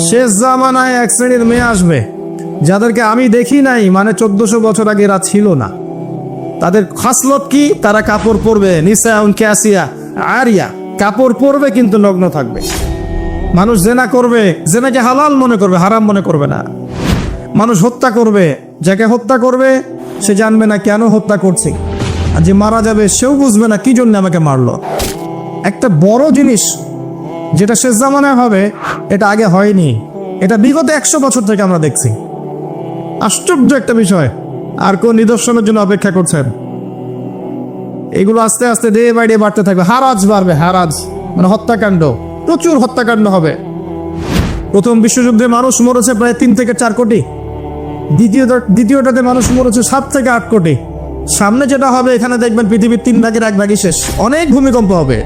শেষ জামানায় এক শ্রেণীর মেয়ে আসবে যাদেরকে আমি দেখি নাই, মানে 1400 বছর আগে এরা ছিল না। তাদের খাসলত কি? তারা কাপড় পরবে, নিসাউন কাসিয়া আরিয়া, কাপড় পরবে কিন্তু নগ্ন থাকবে। মানুষ জেনা করবে, জেনাকে হালাল মনে করবে, হারাম মনে করবে না। মানুষ হত্যা করবে, যাকে হত্যা করবে সে জানবে না কেন হত্যা করছে, আর যে মারা যাবে সেও বুঝবে না কি জন্য আমাকে মারলো। একটা বড় জিনিস যেটা শেষ জামানায় হবে, এটা আগে হয়নি, এটা বিগত 100 বছর থেকে আমরা দেখছি। আশ্চর্য একটা বিষয়। আর কোন নিদর্শনের জন্য অপেক্ষা করছেন? এগুলো আস্তে আস্তে ডে বাই ডে বাড়তে থাকবে, হারাজ বাড়বে, হারাজ মানে হত্যাকাণ্ড, প্রচুর হত্যাকাণ্ড হবে। প্রথম বিশ্বযুদ্ধে মানুষ মরেছে প্রায় 3 থেকে 4 কোটি, দ্বিতীয়টাতে মানুষ মরেছে 7 থেকে 8 কোটি। সামনে যেটা হবে, এখানে দেখবেন পৃথিবীর 3 ভাগের 1 ভাগই শেষ। অনেক ভূমিকম্প হবে,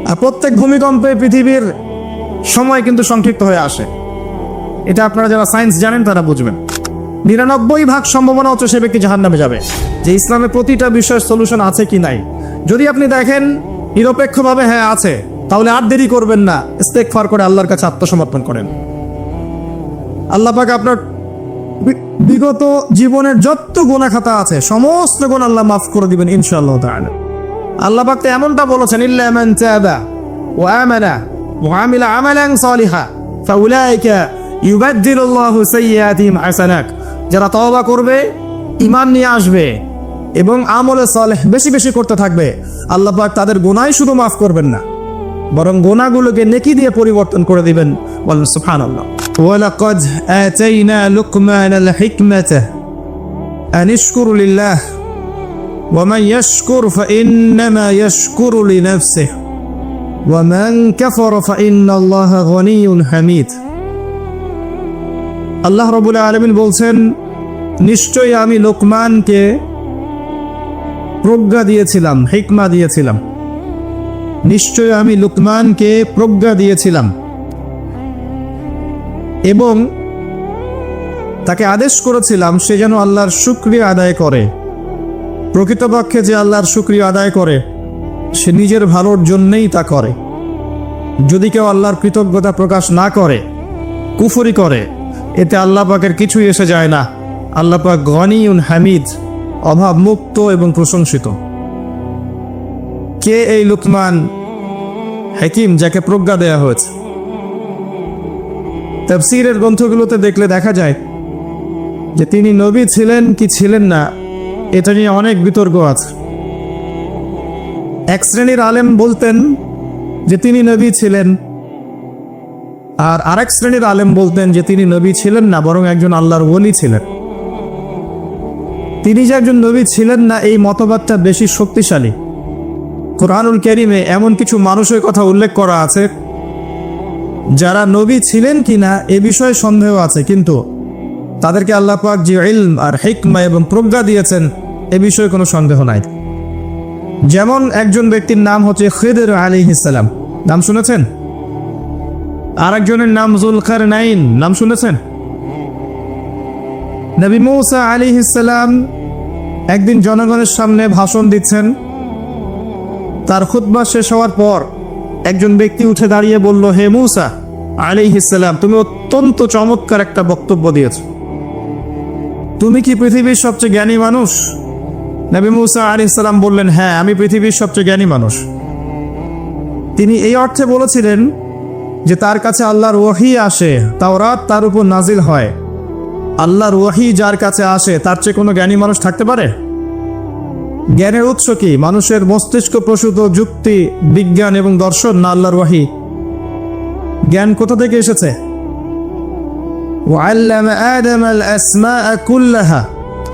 আর প্রত্যেক ভূমিকম্পে পৃথিবীর সময় কিন্তু সংক্ষিপ্ত হয়ে আসে। এটা আপনারা যারা সায়েন্স জানেন তারা বুঝবেন। 99% সম্ভাবনা হচ্ছে সে ব্যক্তি জাহান্নামে যাবে। যে ইসলামের প্রতিটা বিষয়ের সলিউশন আছে কি নাই, যদি আপনি দেখেন নিরপেক্ষভাবে হ্যাঁ আছে, তাহলে আর দেরি করবেন না, ইস্তেগফার করে আল্লাহর কাছে আত্মসমর্পণ করেন। আল্লাহ পাক আপনার বিগত জীবনের যত গুনাহ খাতা আছে সমস্ত গুনাহ আল্লাহ মাফ করে দিবেন ইনশাআল্লাহ তাআলা। আল্লাহ পাক তো এমনটা বলেছেন, ইল্লা মান তাবা ওয়া আমানা ওয়া আমিলা আমালান সালিহা ফাউলাইকা ইউবাদদিলুল্লাহু সাইয়্যাতিহিম হাসানাত। যারা তওবা করবে, ঈমান নিয়ে আসবে এবং আমলে সালেহ বেশি বেশি করতে থাকবে, আল্লাহ পাক তাদের গুনাহ শুধু মাফ করবেন না, বরং গুনাহগুলোকে নেকি দিয়ে পরিবর্তন করে দিবেন। বলেন সুবহানাল্লাহ। ওয়ালাকাদ আতাইনা লুকমানাল হিকমাতা আন ইশকুর লিল্লাহ ওয়া মান ইয়াশকুর ফাইন্নামা ইয়াশকুরু লিনাফসিহি ওয়া মান কাফারা ফাইন্নাল্লাহা গনিয়্যুন হামিদ। আল্লাহ রাব্বুল আলামিন বলছেন, নিশ্চয়ই আমি লোকমানকে প্রজ্ঞা দিয়েছিলাম, হিকমা দিয়েছিলাম। নিশ্চয়ই আমি লোকমানকে প্রজ্ঞা দিয়েছিলাম এবং তাকে আদেশ করেছিলাম সে যেন আল্লাহর শুকরিয়া আদায় করে। প্রকৃতপক্ষে যে আল্লাহর শুকরিয়া আদায় করে সে নিজের ভালোর জন্যই তা করে। যদি কেউ আল্লাহর কৃতজ্ঞতা প্রকাশ না করে, কুফরি করে, এতে আল্লাহ পাকের কিছুই এসে যায় না। আল্লাহ পাক গনিয়ুন হামিদ, অভাব মুক্ত এবং প্রশংসিত। কে এই লুকমান হাকিম যাকে প্রজ্ঞা দেয়া হয়েছে? তাফসীরের গ্রন্থগুলোতে দেখলে দেখা যায় যে তিনি নবী ছিলেন কি ছিলেন না, এটা নিয়ে অনেক বিতর্ক আছে। এক শ্রেণীর আলেম বলতেন যে তিনি নবী ছিলেন, আর আরেক শ্রেণীর আলেম বলতেন যে তিনি নবী ছিলেন না, বরং একজন আল্লাহর ওলি ছিলেন। তিনি যে একজন নবী ছিলেন না, এই মতবাদটা বেশি শক্তিশালী। কোরআনুল কারীমে এমন কিছু মানুষের কথা উল্লেখ করা আছে যারা নবী ছিলেন কিনা এ বিষয়ে সন্দেহ আছে, কিন্তু তাদেরকে আল্লাহ পাক যে ইলম আর হিকমা এবং প্রজ্ঞা দিয়েছেন এ বিষয়ে কোনো সন্দেহ নাই। যেমন একজন ব্যক্তির নাম হচ্ছে খিদর আলাইহিস সালাম, নাম শুনেছেন? আর একজনের নাম যুলকারনাইন, নাম শুনেছেন? নবী মূসা আলাইহিস সালাম একদিন জনগণের সামনে ভাষণ দিচ্ছেন। তার খুতবা শেষ হওয়ার পর একজন ব্যক্তি উঠে দাঁড়িয়ে বলল, হে মূসা আলাইহিস সালাম, তুমি অত্যন্ত চমৎকার একটা বক্তব্য দিয়েছ। তুমি কি পৃথিবীর সবচেয়ে জ্ঞানী মানুষ? নবী মূসা আলাইহিস সালাম বললেন, হ্যাঁ, আমি পৃথিবীর সবচেয়ে জ্ঞানী মানুষ। তিনি এই অর্থে বলেছিলেন যে তার কাছে আল্লাহর ওহী আসে, তাওরাত তার উপর নাজিল হয়। আল্লাহর ওহী যার কাছে আসে তার চেয়ে কোনো জ্ঞানী মানুষ থাকতে পারে? জ্ঞানের উৎস কি? মানুষের মস্তিষ্ক প্রসূত যুক্তি, বিজ্ঞান এবং দর্শন, না আল্লাহর ওহী? জ্ঞান কোথা থেকে এসেছে? ওয়াল্লামা আদামাল আসমাআ কুল্লাহা,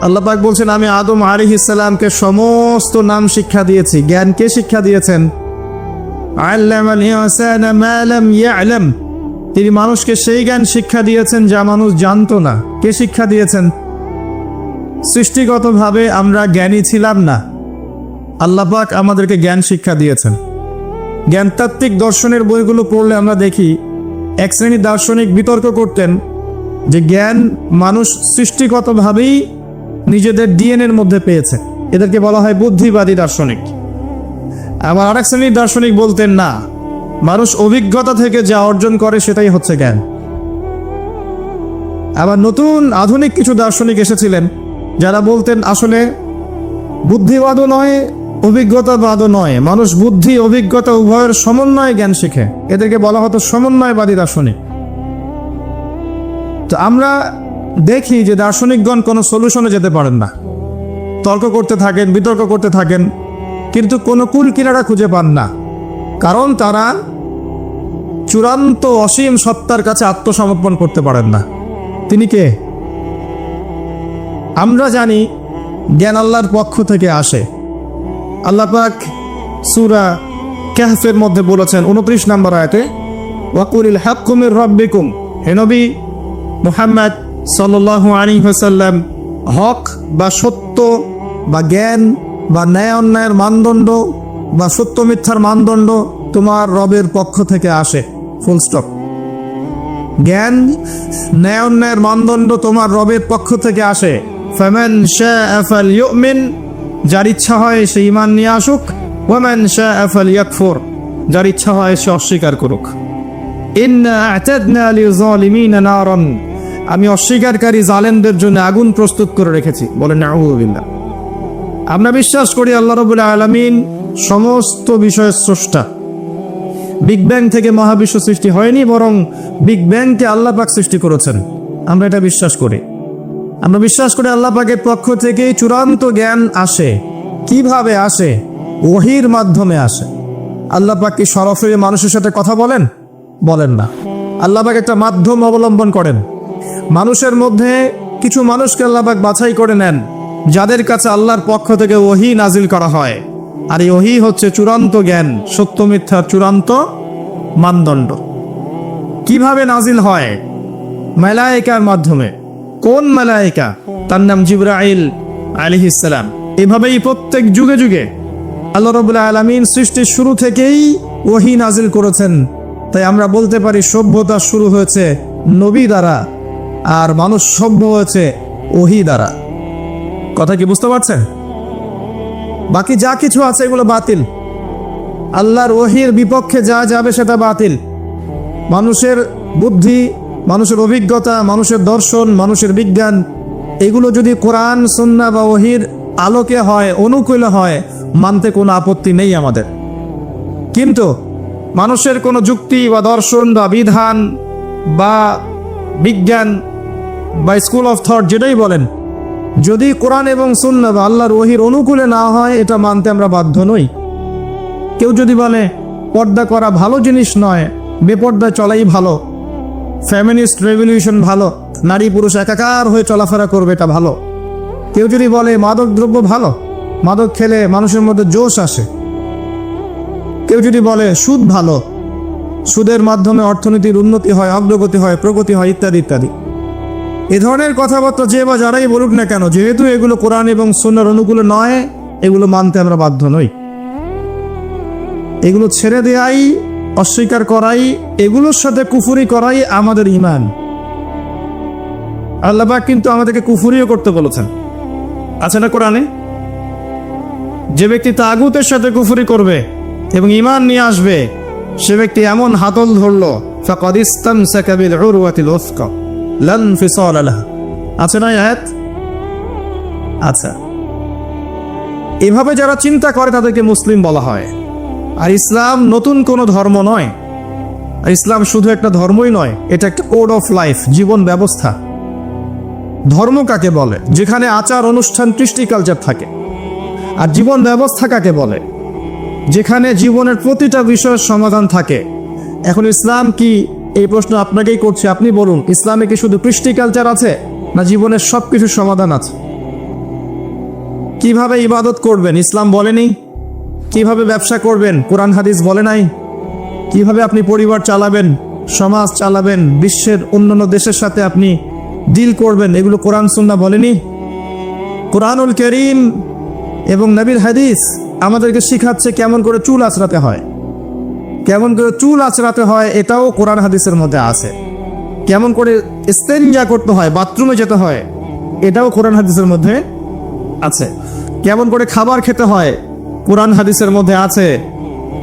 আল্লাহ পাক বলছেন, আমি আদম আলাইহিস সালামকে সমস্ত নাম শিক্ষা দিয়েছি। জ্ঞান কে শিক্ষা দিয়েছেন? আল্লামাল ইনসানা মা লাম ইয়ালাম, তিনি মানুষকে সেই জ্ঞান শিক্ষা দিয়েছেন যা মানুষ জানতো না। কে শিক্ষা দিয়েছেন? সৃষ্টিগতভাবে আমরা জ্ঞানী ছিলাম না, আল্লাহ পাক আমাদেরকে জ্ঞান শিক্ষা দিয়েছেন। জ্ঞানতাত্ত্বিক দর্শনের বইগুলো পড়লে আমরা দেখি এক শ্রেণীর দার্শনিক বিতর্ক করতেন যে জ্ঞান মানুষ সৃষ্টিগতভাবেই নিজেদের ডিএনএর মধ্যে পেয়েছে, এদেরকে বলা হয় বুদ্ধিবাদী দার্শনিক। আবার আরেক শ্রেণীর দার্শনিক বলতেন না, মানুষ অভিজ্ঞতা থেকে যা অর্জন করে সেটাই হচ্ছে জ্ঞান। আবার নতুন আধুনিক কিছু দার্শনিক এসেছিলেন যারা বলতেন আসলে বুদ্ধিবাদও নয়, অভিজ্ঞতাবাদও নয়, মানুষ বুদ্ধি অভিজ্ঞতা উভয়ের সমন্বয়ে জ্ঞান শিখে। এদেরকে বলা হতো সমন্বয়বাদী দার্শনিক। তো আমরা দেখি যে দার্শনিকগণ কোনো সলিউশনে যেতে পারেন না, তর্ক করতে থাকেন, বিতর্ক করতে থাকেন, কিন্তু কোনো কুল কিনারা খুঁজে পান না, কারণ তারা চূড়ান্ত অসীম সত্তার কাছে আত্মসমর্পণ করতে পারেন না। তিনি কে? আমরা জানি জ্ঞান আল্লাহর পক্ষ থেকে আসে। আল্লাহ পাক সূরা কাহফের মধ্যে বলেছেন 29 নম্বর আয়াতে, ওয়াকুলিল হাক্কু মির রাব্বিকুম, হে নবী মুহাম্মদ সাল্লাল্লাহু আলাইহি ওয়াসাল্লাম, হক বা সত্য বা জ্ঞান বা ন্যায় অন্যায়ের মানদণ্ড বা সত্য মিথ্যার মানদণ্ড তোমার রবের পক্ষ থেকে আসে, ফুল স্টপ। জ্ঞান ন্যায় অন্যায়ের মানদণ্ড তোমার রবের পক্ষ থেকে আসে। ফামান শাআ ফালইউমিন, যার ইচ্ছা হয় সে ঈমান নিয়ে আসুক, ওয়ামান শাআ ফালইয়াকফুর, যার ইচ্ছা হয় সে অস্বীকার করুক। ইন্না আ'তাদনা লিযালিমিনা নারান, আমি অস্বীকারী জালেমদের জন্য আগুন প্রস্তুত করে রেখেছি। বলেন নাউযু বিল্লাহ। আমরা বিশ্বাস করি আল্লাহ রাব্বুল আলামিন সমস্ত বিষয়ের স্রষ্টা। বিগ ব্যাং থেকে মহাবিশ্ব সৃষ্টি হয়নি, বরং বিগ ব্যাংকে আল্লাহ পাক সৃষ্টি করেছেন। আমরা এটা বিশ্বাস করি। আমরা বিশ্বাস করি আল্লাহ পাকের পক্ষ থেকে চূড়ান্ত জ্ঞান আসে। কিভাবে আসে? ওহীর মাধ্যমে আসে। আল্লাহ পাক কি সরাসরি মানুষের সাথে কথা বলেন? বলেন না। আল্লাহ পাক একটা মাধ্যম অবলম্বন করেন। মানুষের মধ্যে কিছু মানুষকে আল্লাহ পাক বাছাই করে নেন, যাদের কাছে আল্লাহর পক্ষ থেকে ওহী নাজিল করা হয়। আর এই ওহী হচ্ছে চূড়ান্ত জ্ঞান, সত্য মিথ্যার চূড়ান্ত মানদণ্ড। কিভাবে নাজিল হয়? মালায়েকার মাধ্যমে। কোন মালায়েকা? তার নাম জিবরাইল আলাইহিস সালাম। এভাবেই প্রত্যেক যুগে যুগে আল্লাহ রাব্বুল আলামিন সৃষ্টির শুরু থেকেই ওহী নাজিল করেছেন। তাই আমরা বলতে পারি সভ্যতা শুরু হয়েছে নবী দ্বারা, আর মানুষ সভ্য হয়েছে ওহী দ্বারা। কথা কি বুঝতে পারছেন? বাকি যা কিছু আছে এগুলো বাতিল। আল্লাহর ওহীর বিপক্ষে যা যাবে সেটা বাতিল। মানুষের বুদ্ধি, মানুষের অভিজ্ঞতা, মানুষের দর্শন, মানুষের বিজ্ঞান, এগুলো যদি কোরআন সুন্নাহ বা ওহীর আলোকে হয়, অনুকূলে হয়, মানতে কোনো আপত্তি নেই আমাদের। কিন্তু মানুষের কোনো যুক্তি বা দর্শন বা বিধান বা বিজ্ঞান বা স্কুল অফ থট যেটাই বলেন, যদি কোরআন এবং সুন্নাহ বা আল্লাহর ওহীর অনুকূলে না হয়, এটা মানতে আমরা বাধ্য নই। কেউ যদি বলে পর্দা করা ভালো জিনিস নয়, বেপর্দা চলাই ভালো, ফেমিনিস্ট রেভলিউশন ভালো, নারী পুরুষ একাকার হয়ে চলাফেরা করবে এটা ভালো। কেউ যদি বলে মাদক দ্রব্য ভালো, মাদক খেলে মানুষের মধ্যে জোশ আসে। কেউ যদি বলে সুদ ভালো, সুদের মাধ্যমে অর্থনীতির উন্নতি হয়, অগ্রগতি হয়, প্রগতি হয়, ইত্যাদি ইত্যাদি। এ ধরনের কথাবার্তা যে বা যারাই বলুক না কেন, যেহেতু এগুলো কোরআন এবং সুন্নাহর অনুকূলে নয়, এগুলো মানতে আমরা বাধ্য নই। এগুলো ছেড়ে দেয়াই, অস্বীকার করাই, এগুলোর সাথে কুফরি করাই আমাদের ঈমান। আল্লাহ পাক কিন্তু আমাদেরকে কুফরিও করতে বলেছেন, আছে না কোরআনে? যে ব্যক্তি তাগুতের সাথে কুফরি করবে এবং ঈমান নিয়ে আসবে, সে ব্যক্তি এমন হাতল ধরল, ফাকাদ ইসতামসাকা বিল উরওয়াতিল উসকা লা ইনফিসাল লাহা। আছে না আয়াত? আচ্ছা, এভাবে যারা চিন্তা করে তাদেরকে মুসলিম বলা হয়। আর ইসলাম নতুন কোনো ধর্ম নয়। আর ইসলাম শুধু একটা ধর্মই নয়, এটা একটা কোড অফ লাইফ, জীবন ব্যবস্থা। ধর্ম কাকে বলে? যেখানে আচার অনুষ্ঠান কৃষ্টি কালচার থাকে। আর জীবন ব্যবস্থা কাকে বলে? যেখানে জীবনের প্রতিটা বিষয়ের সমাধান থাকে। এখন ইসলাম কি, এই প্রশ্ন আপনাকেই করছে, আপনি বলুন, ইসলামে কি শুধু কৃষ্টি কালচার আছে, না জীবনের সব কিছুর সমাধান আছে? কিভাবে ইবাদত করবেন ইসলাম বলেনি? কিভাবে ব্যবসা করবেন কোরআন হাদিস বলে নাই? কিভাবে আপনি পরিবার চালাবেন, সমাজ চালাবেন, বিশ্বের অন্যান্য দেশের সাথে আপনি ডিল করবেন, এগুলো কোরআন সুন্নাহ বলেনি? কোরআনুল কারীম এবং নবীর হাদিস আমাদেরকে শিখাচ্ছে কেমন করে চুল আঁচড়াতে হয়। কেমন করে চুল আঁচড়াতে হয় এটাও কোরআন হাদিসের মধ্যে আছে। কেমন করে ইস্তেঞ্জা করতে হয়, বাথরুমে যেতে হয়, এটাও কোরআন হাদিসের মধ্যে আছে। কেমন করে খাবার খেতে হয়, কোরআন হাদিসের মধ্যে আছে।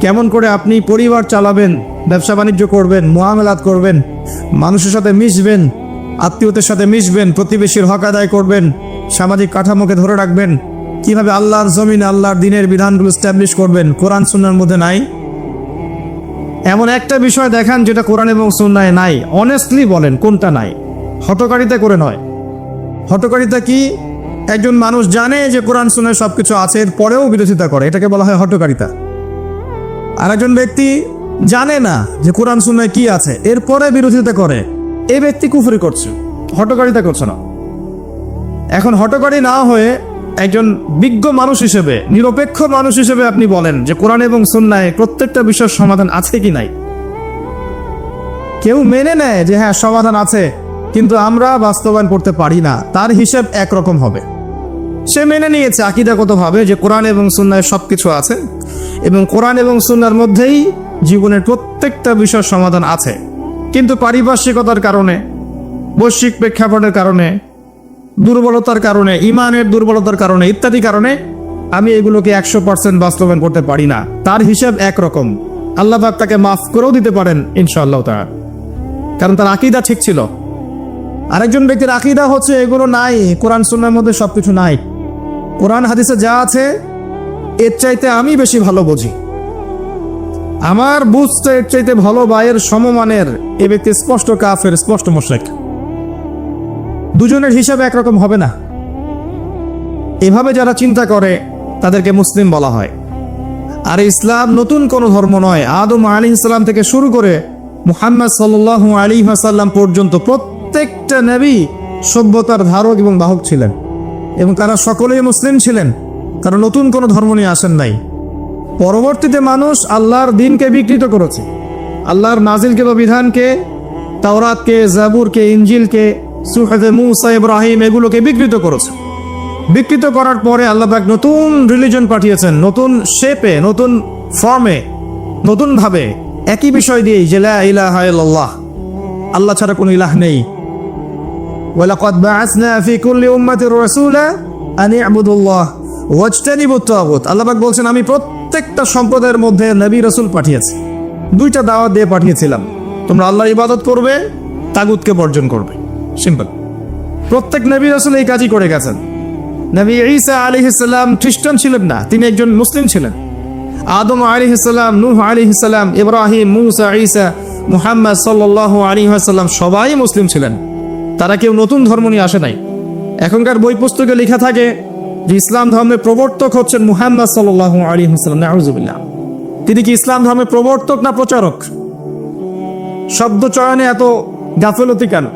কেমন করে আপনি পরিবার চালাবেন, ব্যবসা বাণিজ্য করবেন, মুআমালাত করবেন, মানুষের সাথে মিশবেন, আত্মীয়দের সাথে মিশবেন, প্রতিবেশীর হক আদায় করবেন, সামাজিক কাঠামোকে ধরে রাখবেন, কিভাবে আল্লাহর জমিনে আল্লাহর দিনের বিধানগুলো স্ট্যাবলিশ করবেন, কোরআন সুন্নাহর মধ্যে নাই? এমন একটা বিষয় দেখান যেটা কোরআন এবং সুন্নাহে নাই, অনেস্টলি বলেন কোনটা নাই। হটকারিতা করে নয়। হটকারিতা কি? একজন মানুষ জানে যে কোরআন সুন্নাহে সবকিছু আছে, এর পরেও বিরোধিতা করে, এটাকে বলা হয় হটকারিতা। আর একজন ব্যক্তি জানে না যে কোরআন সুন্নাহে কি আছে, এরপরে বিরোধিতা করে, এই ব্যক্তি কুফরি করছে, হটকারিতা করছে না। এখন হটকারী না হয়ে একজন বিজ্ঞ মানুষ হিসেবে, নিরপেক্ষ মানুষ হিসেবে আপনি বলেন যে কোরআন এবং সুন্নাহে প্রত্যেকটা বিষয়ের সমাধান আছে কি নাই। কেউ মেনে নেয় যে হ্যাঁ সমাধান আছে, কিন্তু আমরা বাস্তবায়ন করতে পারি না, তার হিসেব একরকম হবে। সে মেনে নিয়েছে আকীদাগতভাবে যে কোরআন এবং সুন্নাহে সবকিছু আছে এবং কোরআন এবং সুন্নাহর মধ্যেই জীবনের প্রত্যেকটা বিষয়ের সমাধান আছে, কিন্তু পারিপার্শ্বিকতার কারণে, বৈশ্বিক প্রেক্ষাপটের কারণে, দুর্বলতার কারণে, ইমানের দুর্বলতার কারণে ইত্যাদি কারণে আমি এগুলোকে 100% বাস্তবায়ন করতে পারি না, তার হিসাব একরকম। আল্লাহ পাক তাকে মাফ করেও দিতে পারেন ইনশাআল্লাহ তাআলা, কারণ তার আকীদা ঠিক ছিল। আরেকজন ব্যক্তির আকীদা হচ্ছে এগুলো নাই, কোরআন সুন্নাহর মধ্যে সবকিছু নাই, কোরআন হাদিসে যা আছে এর চাইতে আমি বেশি ভালো বুঝি, আমার বুঝতে এর চাইতে ভালো বা এর সমমানের, এ ব্যক্তি স্পষ্ট কাফের, স্পষ্ট মুশরিক। দুজনের হিসাব একরকম হবে না। এভাবে যারা চিন্তা করে তাদেরকে মুসলিম বলা হয়। আর ইসলাম নতুন কোনো ধর্ম নয়। আদম আলাইহিস সালাম থেকে শুরু করে মুহাম্মদ সাল্লাল্লাহু আলাইহি ওয়াসাল্লাম পর্যন্ত প্রত্যেকটা নবী সভ্যতার ধারক এবং বাহক ছিলেন, এবং তারা সকলেই মুসলিম ছিলেন, তারা নতুন কোনো ধর্ম নিয়ে আসেন নাই। পরবর্তীতে মানুষ আল্লাহর দ্বীনকে বিকৃত করেছে, আল্লাহর নাজিলকে বা বিধানকে, তাওরাতকে, জাবুরকে, ইনজিলকে, সুহফে মূসা, ইব্রাহিম, এগুলোকে বিকৃত করেছে। বিকৃত করার পরে আল্লাহ পাক নতুন রিলিজন পাঠিয়েছেন, নতুন শেপে, নতুন ফর্মে, নতুন ভাবে, একই বিষয় দিয়েই যে লা ইলাহা ইল্লাল্লাহ, আল্লাহ ছাড়া কোনো ইলাহ নেই। ওয়ালাকাদ বাআসনা ফি কুল্লি উম্মাতির রাসূলা আন ইবুদুল্লাহ ওয়াজতানিবুত তাগুত। আল্লাহ পাক বলছেন আমি প্রত্যেকটা সম্প্রদায়ের মধ্যে নবী রাসূল পাঠিয়েছি, দুইটা দাওয়াত দিয়ে পাঠিয়েছিলাম, তোমরা আল্লাহর ইবাদত করবে, তাগুতকে বর্জন করবে। সিম্পল। প্রত্যেক নবী রাসূল এই কাজই করে গেছেন। নবী ঈসা আলাইহিস সালাম খ্রিস্টান ছিলেন না, তিনি একজন মুসলিম ছিলেন। আদম আলাইহিস সালাম, নূহ আলাইহিস সালাম, ইব্রাহিম, মূসা, ঈসা, মুহাম্মদ সাল্লাল্লাহু আলাইহি ওয়াসাল্লাম সবাই মুসলিম ছিলেন। তারা কেউ নতুন ধর্ম নিয়ে আসে নাই। এখনকার বই পুস্তকে লেখা থাকে যে ইসলাম ধর্মের প্রবর্তক হচ্ছেন মুহাম্মদ সাল্লাল্লাহু আলাইহি ওয়াসাল্লাম। নাউযুবিল্লাহ। তিনি কি ইসলাম ধর্মের প্রবর্তক না প্রচারক? শব্দ চয়নে এত গাফিলতি কেন?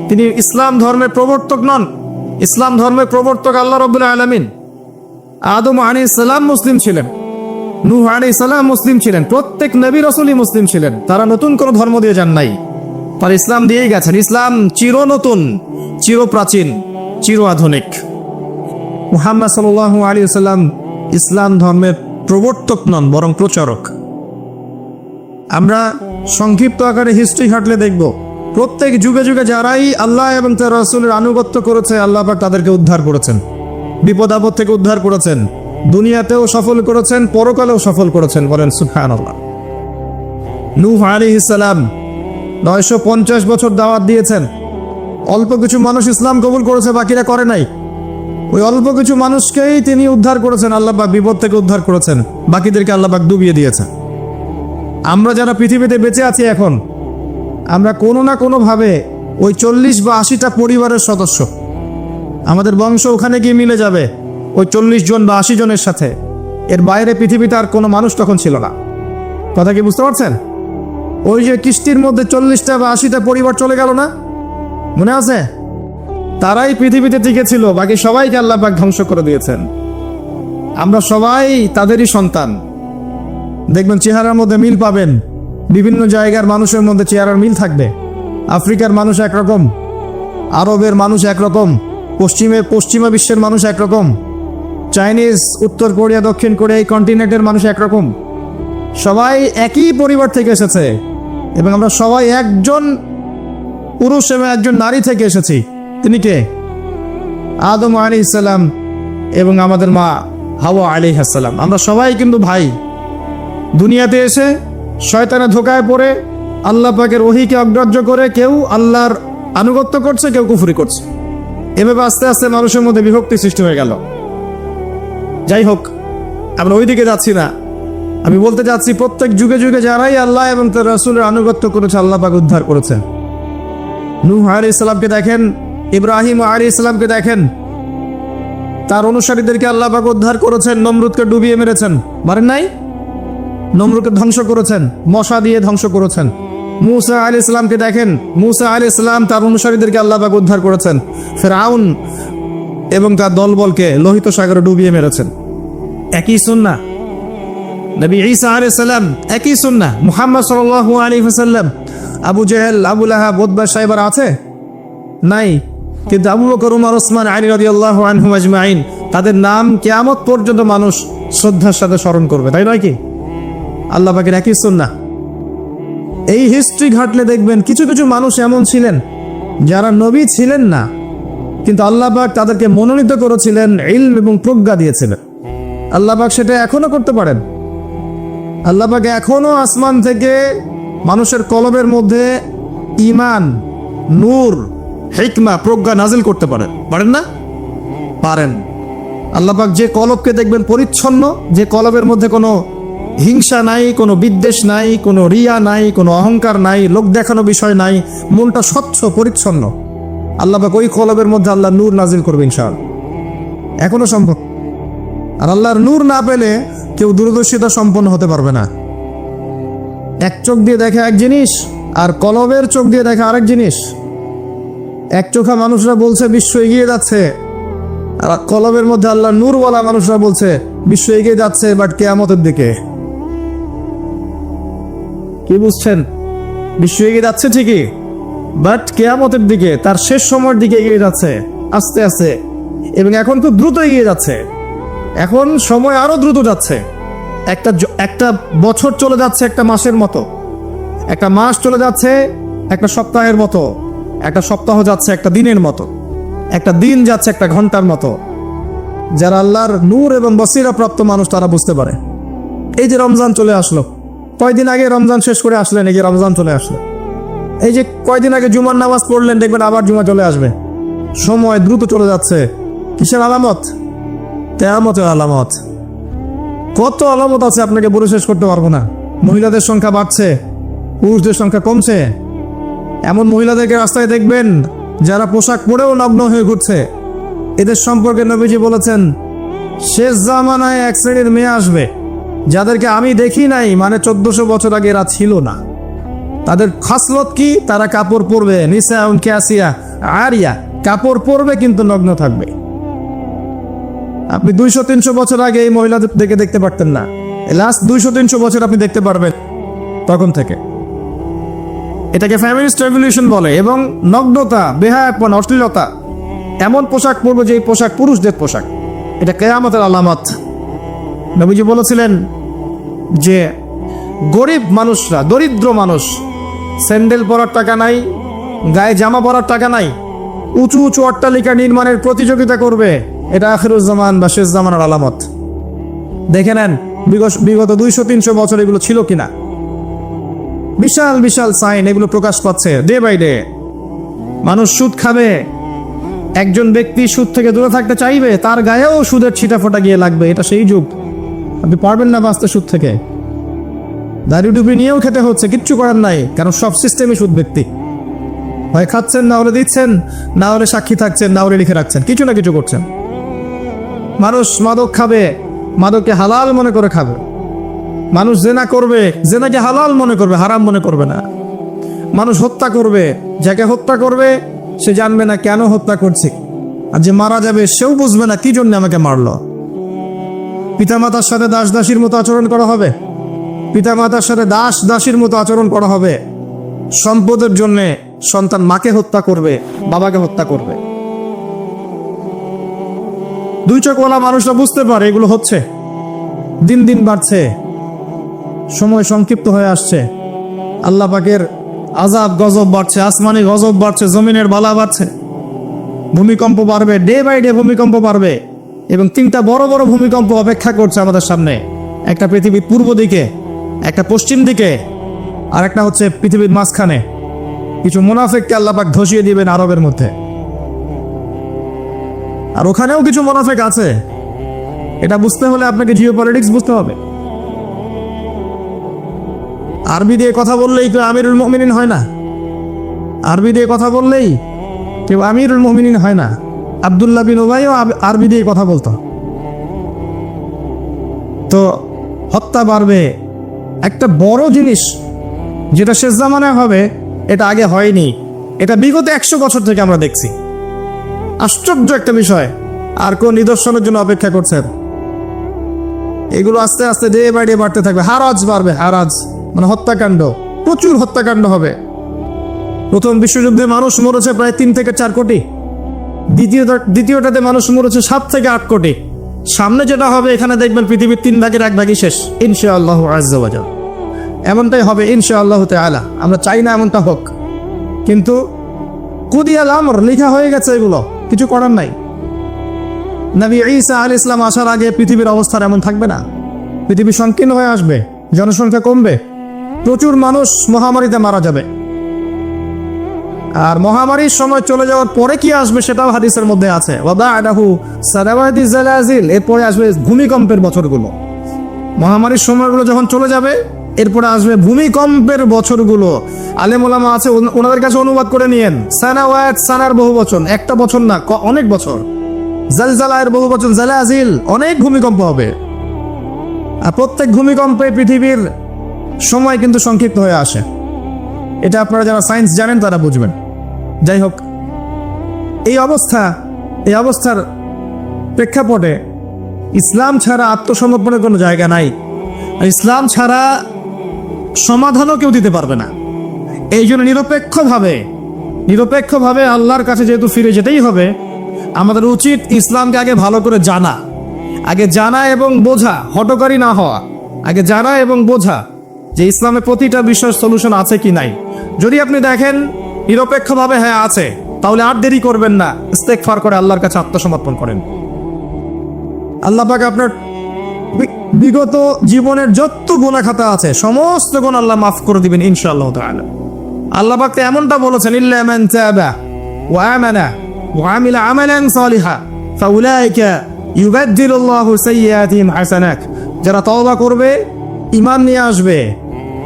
তিনি ইসলাম ধর্মের প্রবর্তক নন। ইসলাম ধর্মের প্রবর্তক আল্লাহ রাব্বুল আলামিন। আদম আলাইহিস সালাম মুসলিম ছিলেন, নূহ আলাইহিস সালাম মুসলিম ছিলেন, প্রত্যেক নবী রাসূলই মুসলিম ছিলেন। তারা নতুন কোনো ধর্ম দিয়ে যান নাই, তারা ইসলাম দিয়েই গেছেন। ইসলাম চির নতুন, চির প্রাচীন, চির আধুনিক। মুহাম্মদ সাল্লাল্লাহু আলাইহি ওয়াসাল্লাম ইসলাম ধর্মের প্রবর্তক নন, বরং প্রচারক। আমরা সংক্ষিপ্ত আকারে হিস্ট্রি হাঁটলে দেখব প্রত্যেক যুগে যুগে যারাই আল্লাহ এবং তার রাসূলের আনুগত্য করেছে, আল্লাহ পাক তাদেরকে উদ্ধার করেছেন, বিপদ আপদ থেকে উদ্ধার করেছেন, দুনিয়াতেও সফল করেছেন, পরকালেও সফল করেছেন। বলেন সুবহানাল্লাহ। নূহ আলাইহিস সালাম 950 বছর দাওয়াত দিয়েছেন, অল্প কিছু মানুষ ইসলাম কবুল করেছে, বাকিরা করে নাই। ওই অল্প কিছু মানুষকেই তিনি উদ্ধার করেছেন, আল্লাহ পাক বিপদ থেকে উদ্ধার করেছেন, বাকিদেরকে আল্লাহ পাক ডুবিয়ে দিয়েছেন। আমরা যারা পৃথিবীতে বেঁচে আছি এখন, আমরা কোনো না কোনোভাবে ওই 40 বা 80টা পরিবারের সদস্য। আমাদের বংশ ওখানে গিয়ে মিলে যাবে ওই 40 জন বা 80 জনের সাথে। এর বাইরে পৃথিবীতে আর কোনো মানুষ তখন ছিল না। কথা কি বুঝতে পারছেন? ওই যে কিস্তির মধ্যে 40টা বা 80টা পরিবার চলে গেল না, মনে আছে? তারাই পৃথিবীতে টিকে ছিল, বাকি সবাইকে আল্লাহ পাক ধ্বংস করে দিয়েছেন। আমরা সবাই তাদেরই সন্তান। দেখবেন চেহারার মধ্যে মিল পাবেন, বিভিন্ন জায়গার মানুষের মধ্যে চেহারার মিল থাকবে। আফ্রিকার মানুষ একরকম, আরবের মানুষ একরকম, পশ্চিমা বিশ্বের মানুষ একরকম, চাইনিজ, উত্তর কোরিয়া, দক্ষিণ কোরিয়া, এই কন্টিনেন্টের মানুষ একরকম। সবাই একই পরিবার থেকে এসেছে এবং আমরা সবাই একজন পুরুষ এবং একজন নারী থেকে এসেছি। তিনি কে? আদম আলাইহিস সালাম এবং আমাদের মা হাওয়া আলাইহিস সালাম। আমরা সবাই কিন্তু ভাই। দুনিয়াতে এসে শয়তানের ধোকায় পড়ে আল্লাহ পাকের ওহীকে অগ্রাহ্য করে কেউ আল্লাহর আনুগত্য করছে, কেউ কুফরি করছে। এভাবে আস্তে আস্তে মানুষের মধ্যে বিভক্তি সৃষ্টি হয়ে গেল। যাই হোক, আমরা ওইদিকে যাচ্ছি না। আমি বলতে যাচ্ছি, প্রত্যেক যুগে যুগে যারাই আল্লাহ এবং তার রাসূলের আনুগত্য করেছে, আল্লাহ পাক উদ্ধার করেছেন। নূহ আলাইহিস সালামকে দেখেন, ইব্রাহিম আলাইহিস সালামকে দেখেন, তার অনুসারীদেরকে আল্লাহ পাক উদ্ধার করেছেন। নমরুদকে ডুবিয়ে মেরেছেন, মারেন নাই? নমরুদকে ধ্বংস করেছেন, মশা দিয়ে ধ্বংস করেছেন। মূসা আলাইহিস সালামকে দেখেন, মূসা আলাইহিস সালাম তার অনুসারীদেরকে আল্লাহ পাক উদ্ধার করেছেন। ফিরআউন এবং তার দলবলকে লোহিত সাগরে ডুবিয়ে মেরেছেন। একই সুন্নাহ। নবী ঈসা আলাইহিস সালাম, একই সুন্নাহ। মুহাম্মদ সাল্লাল্লাহু আলাইহি ওয়াসাল্লাম, আবু জেহেল, আবু লাহাব, উতবা, সাইবার আছে? নাই। কিন্তু আবু বকর, উমর, ওসমান, আলী রাদিয়াল্লাহু আনহুম আজমাইন, তাদের নাম কিয়ামত পর্যন্ত মানুষ শ্রদ্ধার সাথে স্মরণ করবে, তাই নয় কি? আল্লাহ পাকের একই সুন্নাহ। এই হিস্ট্রি ঘাটলে দেখবেন কিছু কিছু মানুষ এমন ছিলেন যারা নবী ছিলেন না, কিন্তু আল্লাহ পাক তাদেরকে মনোনীত করেছিলেন, ইলম এবং প্রজ্ঞা দিয়েছিলেন। আল্লাহ পাক সেটা এখনো করতে পারেন। আল্লাহ পাক এখনো আসমান থেকে মানুষের কলবের মধ্যে ঈমান, নূর, হিকমা, প্রজ্ঞা নাজিল করতে পারেন। পারেন না? পারেন। আল্লাহ পাক যে কলবকে দেখবেন পরিচ্ছন্ন, যে কলবের মধ্যে কোনো হিংসা নাই, কোনো বিদ্বেষ নাই, কোনো রিয়া নাই, কোনো অহংকার নাই, লোক দেখানো বিষয় নাই, মনটা স্বচ্ছ পরিচ্ছন্ন, আল্লাহ পাক ওই কলবের মধ্যে আল্লাহ নূর নাজিল করবে ইনশাআল্লাহ। এখনো সম্ভব। আর আল্লাহর নূর না পেলে কেউ দূরদর্শিতা সম্পন্ন হতে পারবে না। এক চোখ দিয়ে দেখে এক জিনিস, আর কলবের চোখ দিয়ে দেখে আরেক জিনিস। এক চোখা মানুষরা বলছে বিশ্ব এগিয়ে যাচ্ছে, আর কলবের মধ্যে আল্লাহ নূরওয়ালা মানুষরা বলছে বিশ্ব এগিয়ে যাচ্ছে, বাট কিয়ামতের দিকে। কি বুঝছেন? বিশ্ব এগিয়ে যাচ্ছে ঠিকই, বাট কিয়ামতের দিকে, তার শেষ সময়ের দিকে এগিয়ে যাচ্ছে আস্তে আস্তে। এবং এখন তো দ্রুত এগিয়ে যাচ্ছে, এখন সময় আরো দ্রুত যাচ্ছে। একটা বছর চলে যাচ্ছে একটা মাসের মতো, একটা মাস চলে যাচ্ছে একটা সপ্তাহের মতো, একটা সপ্তাহ যাচ্ছে একটা দিনের মতো, একটা দিন যাচ্ছে একটা ঘন্টার মতো। যারা আল্লাহর নূর এবং বসিরা প্রাপ্ত মানুষ তারা বুঝতে পারে। এই যে রমজান চলে আসলো, কয়দিন আগে রমজান শেষ করে আসলেন, এই যে রমজান চলে আসলো। এই যে কয়দিন আগে জুমার নামাজ পড়লেন, দেখবেন আবার জুমা চলে আসবে। সময় দ্রুত চলে যাচ্ছে। কিসের আলামত? কিয়ামতের আলামত। কত আলামত আছে, আপনাকে বলে শেষ করতে পারবো না। মহিলাদের সংখ্যা বাড়ছে, পুরুষদের সংখ্যা কমছে। এমন মহিলাদেরকে রাস্তায় দেখবেন যারা পোশাক পরেও নগ্ন হয়ে ঘুরছে। এদের সম্পর্কে নবীজি বলেছেন, শেষ জামানায় এক শ্রেণীর মেয়ে আসবে যাদেরকে আমি দেখি নাই, মানে 1400 বছর আগে এরা ছিল না। তাদের খাসলত কি? তারা কাপড় পরবে, নিসাউন কাসিয়া আরিয়া, কাপড় পরবে কিন্তু নগ্ন থাকবে। আপনি 200-300 বছর আগে এই মহিলাদের দেখতে পারতেন না। লাস্ট 200-300 বছর আপনি দেখতে পারবেন তখন থেকে। এটাকে ফেমিনিস্ট রেভলিউশন বলে। এবং নগ্নতা, বেহায়াপন, অশ্লীলতা, এমন পোশাক পরবে যে পোশাক পুরুষদের পোশাক। এটা কিয়ামতের আলামত। নবীজি বলেছিলেন যে গরিব মানুষরা, দরিদ্র মানুষ, স্যান্ডেল পরার টাকা নাই, গায়ে জামা পরার টাকা নাই, উঁচু উঁচু অট্টালিকা নির্মাণের প্রতিযোগিতা করবে। এটা আখিরুজ্জামান বা শেষ জামানার আলামত। দেখে নেন বিগত 200-300 বছর এগুলো ছিল কিনা। বিশাল বিশাল সাইন এগুলো প্রকাশ পাচ্ছে ডে বাই ডে। মানুষ সুদ খাবে, একজন ব্যক্তি সুদ থেকে দূরে থাকতে চাইবে, তার গায়েও সুদের ছিটাফোটা গিয়ে লাগবে। এটা সেই যুগ। আপনি পারবেন না বাঁচতে সুদ থেকে। দাড়ি টুপি নিয়েও খেতে হচ্ছে, কিচ্ছু করার নাই, কারণ সব সিস্টেমই সুদ ব্যক্তি। হয় খাচ্ছেন, না হলে দিচ্ছেন, না হলে সাক্ষী থাকছেন, না হলে লিখে রাখছেন, কিছু না কিছু করছেন। মানুষ মাদক খাবে, মাদককে হালাল মনে করে খাবে। মানুষ জেনা করবে, জেনাকে হালাল মনে করবে, হারাম মনে করবে না। মানুষ হত্যা করবে, যাকে হত্যা করবে সে জানবে না কেন হত্যা করছে, আর যে মারা যাবে সেও বুঝবে না কি জন্য আমাকে মারলো। পিতামাতার সাথে দাস দাসীর মতো আচরণ করা হবে, পিতামাতার সাথে দাস দাসীর মতো আচরণ করা হবে। সম্পদের জন্য সন্তান মাকে হত্যা করবে, বাবাকে হত্যা করবে। দুই চোখওয়ালা মানুষরা বুঝতে পারে এগুলো হচ্ছে, দিন দিন বাড়ছে, সময় সংক্ষিপ্ত হয়ে আসছে। আল্লাহ পাকের আযাব গজব বাড়ছে, আসমানি গজব বাড়ছে, জমিনের বালা বাড়ছে, ভূমিকম্প বাড়বে, ডে বাই ডে ভূমিকম্প বাড়বে। এবং 3টা বড় বড় ভূমিকম্প অপেক্ষা করছে আমাদের সামনে। একটা পৃথিবীর পূর্ব দিকে, একটা পশ্চিম দিকে, আর একটা হচ্ছে পৃথিবীর মাঝখানে কিছু মুনাফিককে আল্লাহ পাক ধসিয়ে দিবেন আরবের মধ্যে, আর ওখানেও কিছু মুনাফিক আছে। এটা বুঝতে হলে আপনাকে জিওপলিটিক্স বুঝতে হবে। আরবি দিয়ে কথা বললেই কেউ আমিরুল মুমিনিন হয় না। আরবি দিয়ে কথা বললেই কেউ আমিরুল মুমিনিন হয় না। আব্দুল্লাহ বিন উবাইও আরবি দিয়ে কথা বলতো। তো হত্যা বাড়বে, একটা বড় জিনিস যেটা শেষ জামানায় হবে, এটা আগে হয়নি। এটা বিগত 100 বছর থেকে আমরা দেখছি। আশ্চর্য একটা বিষয়। আর কোন নিদর্শনের জন্য অপেক্ষা করছেন? এগুলো আস্তে আস্তে ডে বাই ডে বাড়তে থাকবে। হারাজ বাড়বে, হারাজ মানে হত্যাকাণ্ড, প্রচুর হত্যাকাণ্ড হবে। প্রথম বিশ্বযুদ্ধে মানুষ মরেছে প্রায় 3 থেকে 4 কোটি। দ্বিতীয়টাতে মানুষ মরেছে 7 থেকে 8 কোটি। সামনে যেটা হবে, এখানে দেখবেন পৃথিবীর 3 ভাগের 1 ভাগই শেষ ইনশাআল্লাহ আজ্জা ওয়া জাল। এমনটাই হবে ইনশাআল্লাহ তাআলা। আমরা চাই না এমনটা হোক, কিন্তু কুদিয়াল আমর, লেখা হয়ে গেছে, এগুলো কিছু করার নাই। নবী ঈসা আলাইহিস সালাম আসার আগে পৃথিবীর অবস্থা এমন থাকবে না। পৃথিবী সংকীর্ণ হয়ে আসবে, জনসংখ্যা কমবে, প্রচুর মানুষ মহামারীতে মারা যাবে। আর মহামারীর সময় চলে যাওয়ার পরে কি আসবে সেটাও হাদিসের মধ্যে আছে। ওয়াদাআহু সারাওয়াতি জালাজিল, এরপরে আসবে ভূমিকম্পের বছরগুলো। মহামারীর সময়গুলো যখন চলে যাবে, এরপরে আসবে ভূমিকম্পের বছরগুলো। আলেম ওলামা আছে, ওনাদের কাছে অনুবাদ করে নিয়েন। সানাওয়াত, সানার বহু বচন, একটা বছর না, অনেক বছর। জালজালায়ের বহু বচন জালাজিল, অনেক ভূমিকম্প হবে। আর প্রত্যেক ভূমিকম্পে পৃথিবীর সময় কিন্তু সংক্ষিপ্ত হয়ে আসে। এটা আপনারা যারা সায়েন্স জানেন তারা বুঝবেন। যাই হোক, এই অবস্থার প্রেক্ষাপটে ইসলাম ছাড়া আত্মসমর্পণের কোনো জায়গা নাই। আর ইসলাম ছাড়া সমাধানও কেউ দিতে পারবে না। এই জন্য নিরপেক্ষভাবে আল্লাহর কাছে যেহেতু ফিরে যেতেই হবে, আমাদের উচিত ইসলামকে আগে ভালো করে জানা এবং বোঝা, হটকারী না হওয়া। আগে জানা এবং বোঝা যে ইসলামের প্রতিটা বিষয়ের সলিউশন আছে কি নাই। যদি আপনি দেখেন নিরপেক্ষভাবে হ্যাঁ আছে, তাহলে আর দেরি করবেন না, ইস্তেগফার করে আল্লাহর কাছে আত্মসমর্পণ করেন। আল্লাহ পাক আপনার বিগত জীবনের যত গুনাহ খাতা আছে সমস্ত গুনাহ আল্লাহ মাফ করে দিবেন ইনশাআল্লাহ তাআলা। আল্লাহ পাক এমনটা বলেছেন, ইল্লা মান তাবা ওয়া আমানা ওয়া আমিলা আমালান সালিহা ফাউলাইকা ইউবাদদিলুল্লাহু সাইয়্যাতিহিম হাসানাত। যারা তওবা করবে, ঈমান নিয়ে আসবে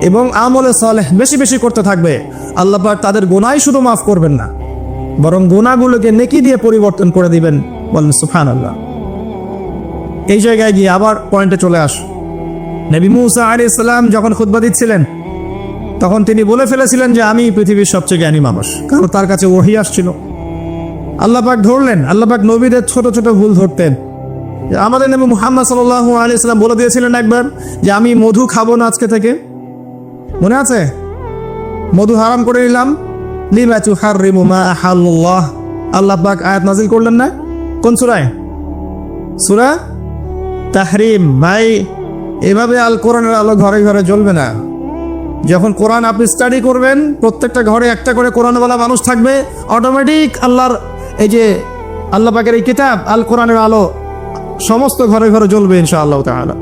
এবং আমলে সালেহ বেশি বেশি করতে থাকবে, আল্লাহ পাক তাদের গুনাহই শুধু মাফ করবেন না, বরং গুনাহগুলোকে নেকি দিয়ে পরিবর্তন করে দিবেন। বলেন সুবহানাল্লাহ। এই জায়গায় গিয়ে আবার পয়েন্টে চলে আস। নবী মুসা আলাইহিস সালাম যখন খুতবা দিচ্ছিলেন, তখন তিনি বলে ফেলেছিলেন যে আমি পৃথিবীর সবচেয়ে জ্ঞানী মানুষ, কারণ তার কাছে ওহী আসছিল। আল্লাহ পাক ধরলেন। আল্লাহ পাক নবীদের ছোট ছোট ভুল ধরতেন। আমাদের নবী মুহাম্মদ সাল্লাল্লাহু আলাইহি সাল্লাম বলে দিয়েছিলেন একবার যে আমি মধু খাবো না আজকে থেকে, মনে আছে? মধু হারাম করে নিলাম। লিমা তুহাররিমু মা আহাল্লাল্লাহ, আল্লাহ পাক আয়াত নাযিল করলেন না? কোন সূরা তাহরিম। ভাই, এভাবে আল কোরআনের আলো ঘরে ঘরে জ্বলবে না। যখন কোরআন আপনি স্টাডি করবেন, প্রত্যেকটা ঘরে একটা করে কোরআনওয়ালা মানুষ থাকবে, অটোমেটিক এই যে আল্লাহ পাকের এই কিতাব আল কোরআনের আলো সমস্ত ঘরে ঘরে জ্বলবে ইনশাআল্লাহ তাআলা।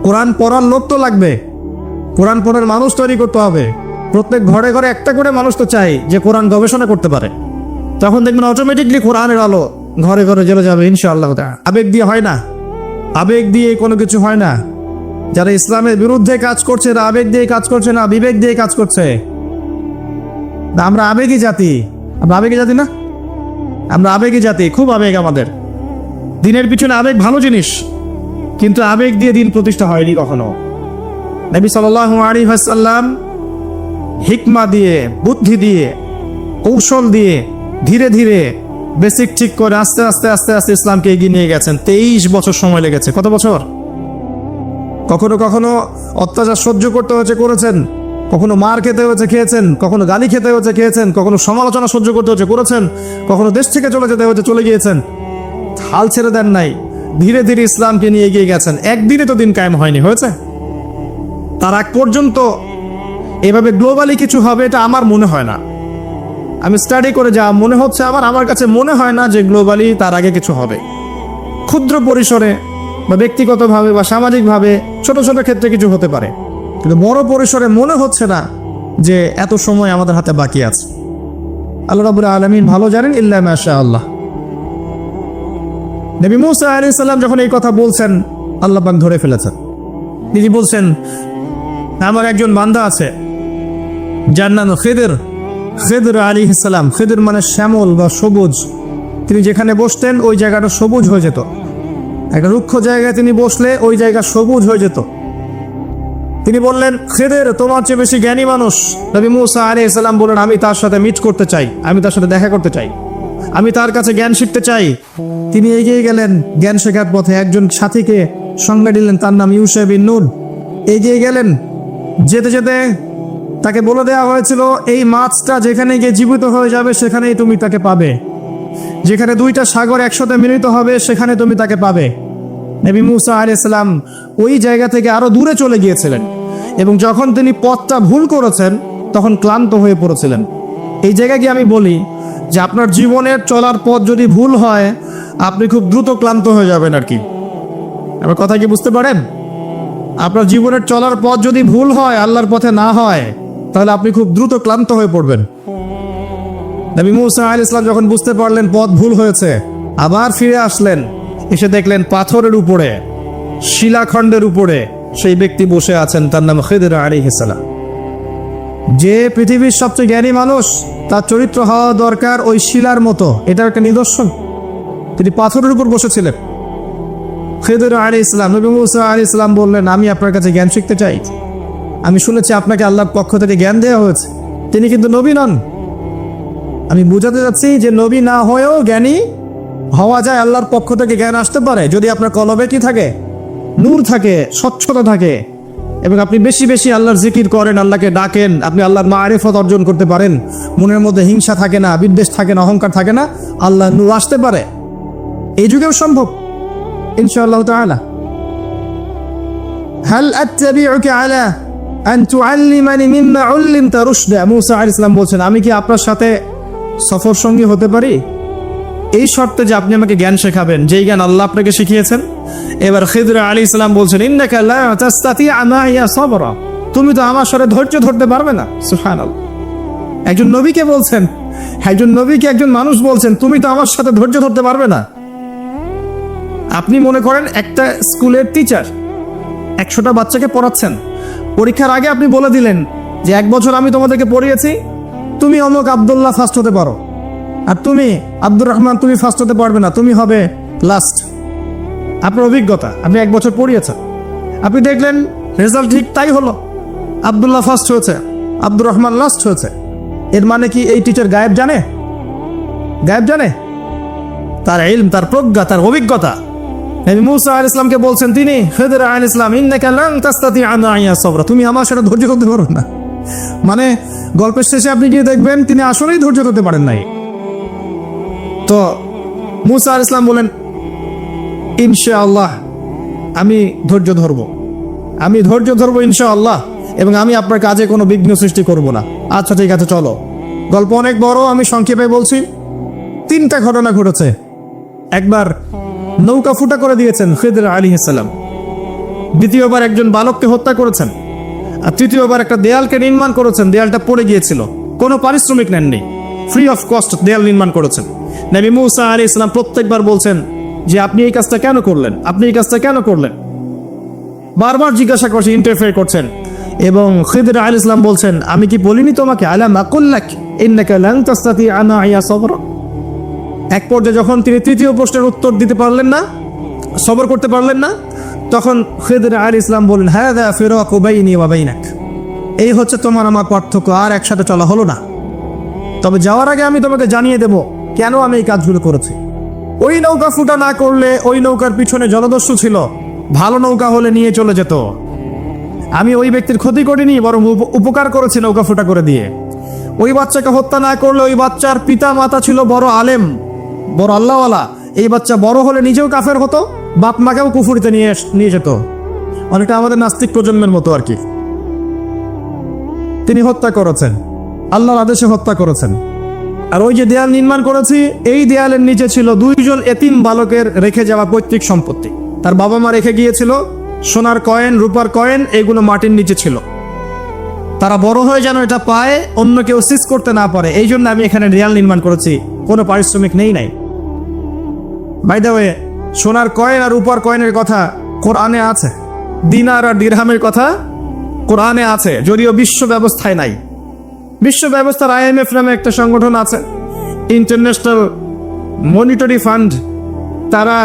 কোরআন পড়ার লোক তো লাগবে, কোরআন পড়ার মানুষ তৈরি করতে হবে। প্রত্যেক ঘরে ঘরে একটা করে মানুষ তো চাই যে কোরআন গবেষণা করতে পারে। তখন দেখবেন অটোমেটিকলি কোরআনের আলো ঘরে ঘরে জ্বলে যাবে ইনশাআল্লাহ তাআলা। আবেগ দিয়ে হয় না, আবেগ দিয়ে কোনো কিছু হয় না। যারা ইসলামের বিরুদ্ধে কাজ করছে, এরা আবেগ দিয়ে কাজ করছে না, বিবেক দিয়ে কাজ করছে। আমরা আবেগী জাতি। আমরা আবেগী জাতি না? আমরা আবেগী জাতি, খুব আবেগ আমাদের। দিনের পিছনে আবেগ ভালো জিনিস, কিন্তু আবেগ দিয়ে দিন প্রতিষ্ঠা হয়নি কখনো। নবী সাল্লাল্লাহু আলাইহি ওয়াসাল্লাম হিকমা দিয়ে, বুদ্ধি দিয়ে, কৌশল দিয়ে ধীরে ধীরে বেসিক ঠিক করে আস্তে আস্তে আস্তে আস্তে ইসলামকে এগিয়ে নিয়ে গেছেন। 23 বছর সময় লেগেছে। কত বছর? কখনো কখনো অত্যাচার সহ্য করতে হয়েছে, করেছেন। কখনো মার খেতে হয়েছে, খেয়েছেন। কখনো গালি খেতে হয়েছে, খেয়েছেন। কখনো সমালোচনা সহ্য করতে হয়েছে, করেছেন। কখনো দেশ থেকে চলে যেতে হয়েছে, চলে গিয়েছেন। হাল ছেড়ে দেন নাই, ধীরে ধীরে ইসলামকে নিয়ে এগিয়ে গেছেন। একদিনে তো দিন কায়েম হয়নি, হয়েছে। তার আগ পর্যন্ত এভাবে গ্লোবালি কিছু হবে এটা আমার মনে হয় না। আমি স্টাডি করে যা মনে হচ্ছে আমার কাছে মনে হয় না যে গ্লোবালি তার আগে কিছু হবে। ক্ষুদ্র পরিসরে বা ব্যক্তিগতভাবে বা সামাজিকভাবে ছোট ছোট ক্ষেত্রে কিছু হতে পারে, কিন্তু বড় পরিসরে মনে হচ্ছে না যে এত সময় আমাদের হাতে বাকি আছে। আল্লাহ রাব্বুল আলামিন ভালো জানেন, ইল্লা মাশাআল্লাহ। নবী মুসা আলাইহিস সালাম যখন এই কথা বলছেন, আল্লাহ পাক ধরে ফেলেছেন। তিনি বলছেন, আমার একজন বান্দা আছে যার নাম খিদর। খিদর আলাইহিস সালাম, খিদর মানে শ্যামল বা সবুজ। তিনি যেখানে বসতেন ওই জায়গাটা সবুজ হয়ে যেত। একটা রুক্ষ জায়গায় তিনি বসলে ওই জায়গা সবুজ হয়ে যেত। তিনি বললেন, খিদর তোমার চেয়ে বেশি জ্ঞানী মানুষ। নবী মুসা আলাইহিস সালাম বললেন, আমি তার সাথে মিট করতে চাই, আমি তার সাথে দেখা করতে চাই, আমি তার কাছে জ্ঞান শিখতে চাই। তিনি এগিয়ে গেলেন জ্ঞান শেখার পথে। একজন সাথীকে সঙ্গে দিলেন, তার নাম ইউশা বিন নুন। এগিয়ে গেলেন, যেতে যেতে তাকে বলে দেওয়া হয়েছিল, এই মাছটা যেখানে গিয়ে জীবিত হয়ে যাবে সেখানেই তুমি তাকে পাবে, যেখানে দুইটা সাগর একসাথে মিলিত হবে সেখানে তুমি তাকে পাবে। নবী মুসা আলাইহিস সালাম ওই জায়গা থেকে আরো দূরে চলে গিয়েছিলেন এবং যখন তিনি পথটা ভুল করেছেন তখন ক্লান্ত হয়ে পড়েছিলেন। এই জায়গায় গিয়ে আমি বলি যে আপনার জীবনের চলার পথ যদি ভুল হয় আপনি খুব দ্রুত ক্লান্ত হয়ে যাবেন আর কি। আমার কথা কি বুঝতে পারেন? আপনার জীবনের চলার পথ যদি ভুল হয়, আল্লাহর পথে না হয়, তাহলে আপনি খুব দ্রুত ক্লান্ত হয়ে পড়বেন। নবী মুসা আলাইহিস সালাম যখন বুঝতে পারলেন পথ ভুল হয়েছে, আবার ফিরে আসলেন। এসে দেখলেন পাথরের উপরে, শিলাখণ্ডের উপরে সেই ব্যক্তি বসে আছেন, তার নাম খিদর আলাইহিস সালাম। যে পৃথিবীর সবচেয়ে জ্ঞানী মানুষ, তার চরিত্র হওয়া দরকার ওই শিলার মতো। এটার একটা নিদর্শন। তিনি পাথরের উপর বসেছিলেন। খিদর আলাইহিস সালাম, নবী মুসা আলাইহিস সালাম বললেন, আমি আপনার কাছে জ্ঞান শিখতে চাই। আমি শুনেছি আপনাকে আল্লাহর পক্ষ থেকে জ্ঞান দেওয়া হয়েছে। তিনি কিন্তু নবী নন। আমি বুঝাতে যাচ্ছি যে নবী না হয়েও জ্ঞানী হওয়া যায়, আল্লাহর পক্ষ থেকে জ্ঞান আসতে পারে যদি আপনার কলবে কি থাকে, নূর থাকে, স্বচ্ছতা থাকে এবং আপনি বেশি বেশি আল্লাহর জিকির করেন, আল্লাহকে ডাকেন, আপনি আল্লাহর মারিফত অর্জন করতে পারেন, মনের মধ্যে হিংসা থাকে না, বিদ্বেষ থাকে না, অহংকার থাকে না, আল্লাহ নূর আসতে পারে। এই যুগেও সম্ভব ইনশাআল্লাহ তাআলা। হাল আত্তাবিউকা আলা আন তুআল্লিমানি মিম্মা উল্লিমতা রুশদা। মুসা আলাইহিস সালাম বলছেন, আমি কি আপনার সাথে সফর সঙ্গী হতে পারি? এই শর্তে যে আপনি আমাকে জ্ঞান শেখাবেন, যেই জ্ঞান আল্লাহ আপনাকে শিখিয়েছেন। এবার খিদর আলাইহিস সালাম বলছেন, ইন্নাকা লা তাস্তাতিআ মাইয়া সাবরা। তুমি তো আমার সাথে ধৈর্য ধরতে পারবে না। সুবহানাল্লাহ। একজন নবীকে বলছেন, একজন নবীকে একজন মানুষ বলছেন, তুমি তো আমার সাথে ধৈর্য ধরতে পারবে না। আপনি মনে করেন একটা স্কুলের টিচার 100টা বাচ্চাকে পড়াচ্ছেন। পরীক্ষার আগে আপনি বলে দিলেন যে 1 বছর আমি তোমাদেরকে পড়িয়েছি, তুমি অমুক আব্দুল্লাহ ফার্স্ট হতে পারো, আর তুমি আব্দুর রহমান তুমি ফার্স্ট হতে পারবে না, তুমি হবে লাস্ট। আপনার অভিজ্ঞতা, আপনি 1 বছর পড়িয়েছেন, আপনি দেখলেন রেজাল্ট ঠিক তাই হলো, আব্দুল্লাহ ফার্স্ট হয়েছে, আব্দুর রহমান লাস্ট হয়েছে। এর মানে কি এই টিচার গায়েব জানে? গায়েব জানে? তার ইলম, তার প্রজ্ঞা, তার অভিজ্ঞতা। নবী মুসা আলাইহিস সালামকে বলছেন তিনি, খিদর আলাইহিস সালাম, ইন্নাকা লান তাস্তাতিআ মাইয়া সাবরা। তুমি আমার সাথে ধৈর্য ধরতে পারবে না। মানে গল্পের শেষে আপনি গিয়ে দেখবেন তিনি আসলেই ধৈর্য ধরতে পারেন নাই। তো মুসা আলাইহিস সালাম বলেন, ইনশাআল্লাহ আমি ধৈর্য ধরব, আমি ধৈর্য ধরব ইনশাআল্লাহ, এবং আমি আপনার কাজে কোনো বিঘ্ন সৃষ্টি করব না। আচ্ছা ঠিক আছে, চলো। গল্প অনেক বড়, আমি সংক্ষেপে বলছি। 3টা ঘটনা ঘটেছে। একবার নৌকা ফুটা করে দিয়েছেন খিদর আলাইহিস সালাম, দ্বিতীয়বার একজন বালককে হত্যা করেছেন, আর তৃতীয়বার একটা দেয়ালকে নির্মাণ করেছেন। দেয়ালটা পড়ে গিয়েছিল, কোনো পারিশ্রমিক নেননি, ফ্রি অফ কস্ট দেয়াল নির্মাণ করেছেন। নবী মুসা আলাইহিস সালাম প্রত্যেকবার বলছেন যে আপনি এই কাজটা কেন করলেন, আপনি এই কাজটা কেন করলেন, বারবার জিজ্ঞাসা করছেন, ইন্টারফেয়ার করছেন। এবং খিদর আলাইহিস সালাম বলছেন, আমি কি বলিনি তোমাকে, আলাম আকুল লাক ইন্নাকা লান তাস্তাতিআ মাইয়া সাবরা। এক পর্যায়ে যখন তিনি তৃতীয় প্রশ্নের উত্তর দিতে পারলেন না, সবর করতে পারলেন না, তখন খিদর আলাইহিস সালাম বলেন, হাযা ফিরাকু বাইনি ওয়া বাইনাক। এই হচ্ছে তোমার আমার পার্থক্য, আর একসাথে চলা হলো না। তবে যাওয়ার আগে আমি তোমাকে জানিয়ে দেব কেন আমি এই কাজগুলো করেছি। ওই নৌকা ফুটা না করলে ওই নৌকার পিছনে জলদস্যু ছিল, ভালো নৌকা হলে নিয়ে চলে যেত। আমি ওই ব্যক্তির ক্ষতি করিনি, বরং উপকার করেছি নৌকা ফুটা করে দিয়ে। ওই বাচ্চাকে হত্যা না করলে ওই বাচ্চার পিতা মাতা ছিল বড় আলেম, বড় আল্লাহওয়ালা। এই বাচ্চা বড় হলে নিজেও কাফের হতো, বাপ মাকেও কুফরিতে নিয়ে যেত। অনেকটা আমাদের নাস্তিক প্রজন্মের মতো আর কি। তিনি হত্যা করেছেন, আল্লাহর আদেশে হত্যা করেছেন। আর ওই যে দেয়াল নির্মাণ করেছি, এই দেয়ালের নিচে ছিল 2জন এতিম বালকের রেখে যাওয়া পৈতৃক সম্পত্তি। তার বাবা মা রেখে গিয়েছিল সোনার কয়েন, রূপার কয়েন, এগুলো মাটির নিচে ছিল। তারা বড় হয়ে যেন এটা পায়, অন্য কেউ সিজ করতে না পারে। এই জন্য আমি এখানে রিয়াল নির্মাণ করেছি, কোনো পারিশ্রমিক নাই। বাই দ্য ওয়ে, সোনার কয়েন আর রূপার কয়েনের কথা কোরআনে আছে, দিনার আর দিরহামের কথা কোরআনে আছে, যদিও বিশ্ব ব্যবস্থায় নাই। বিশ্ব ব্যবস্থার IMF নামে একটা সংগঠন আছে, ইন্টারন্যাশনাল মনিটারি ফান্ড, তারা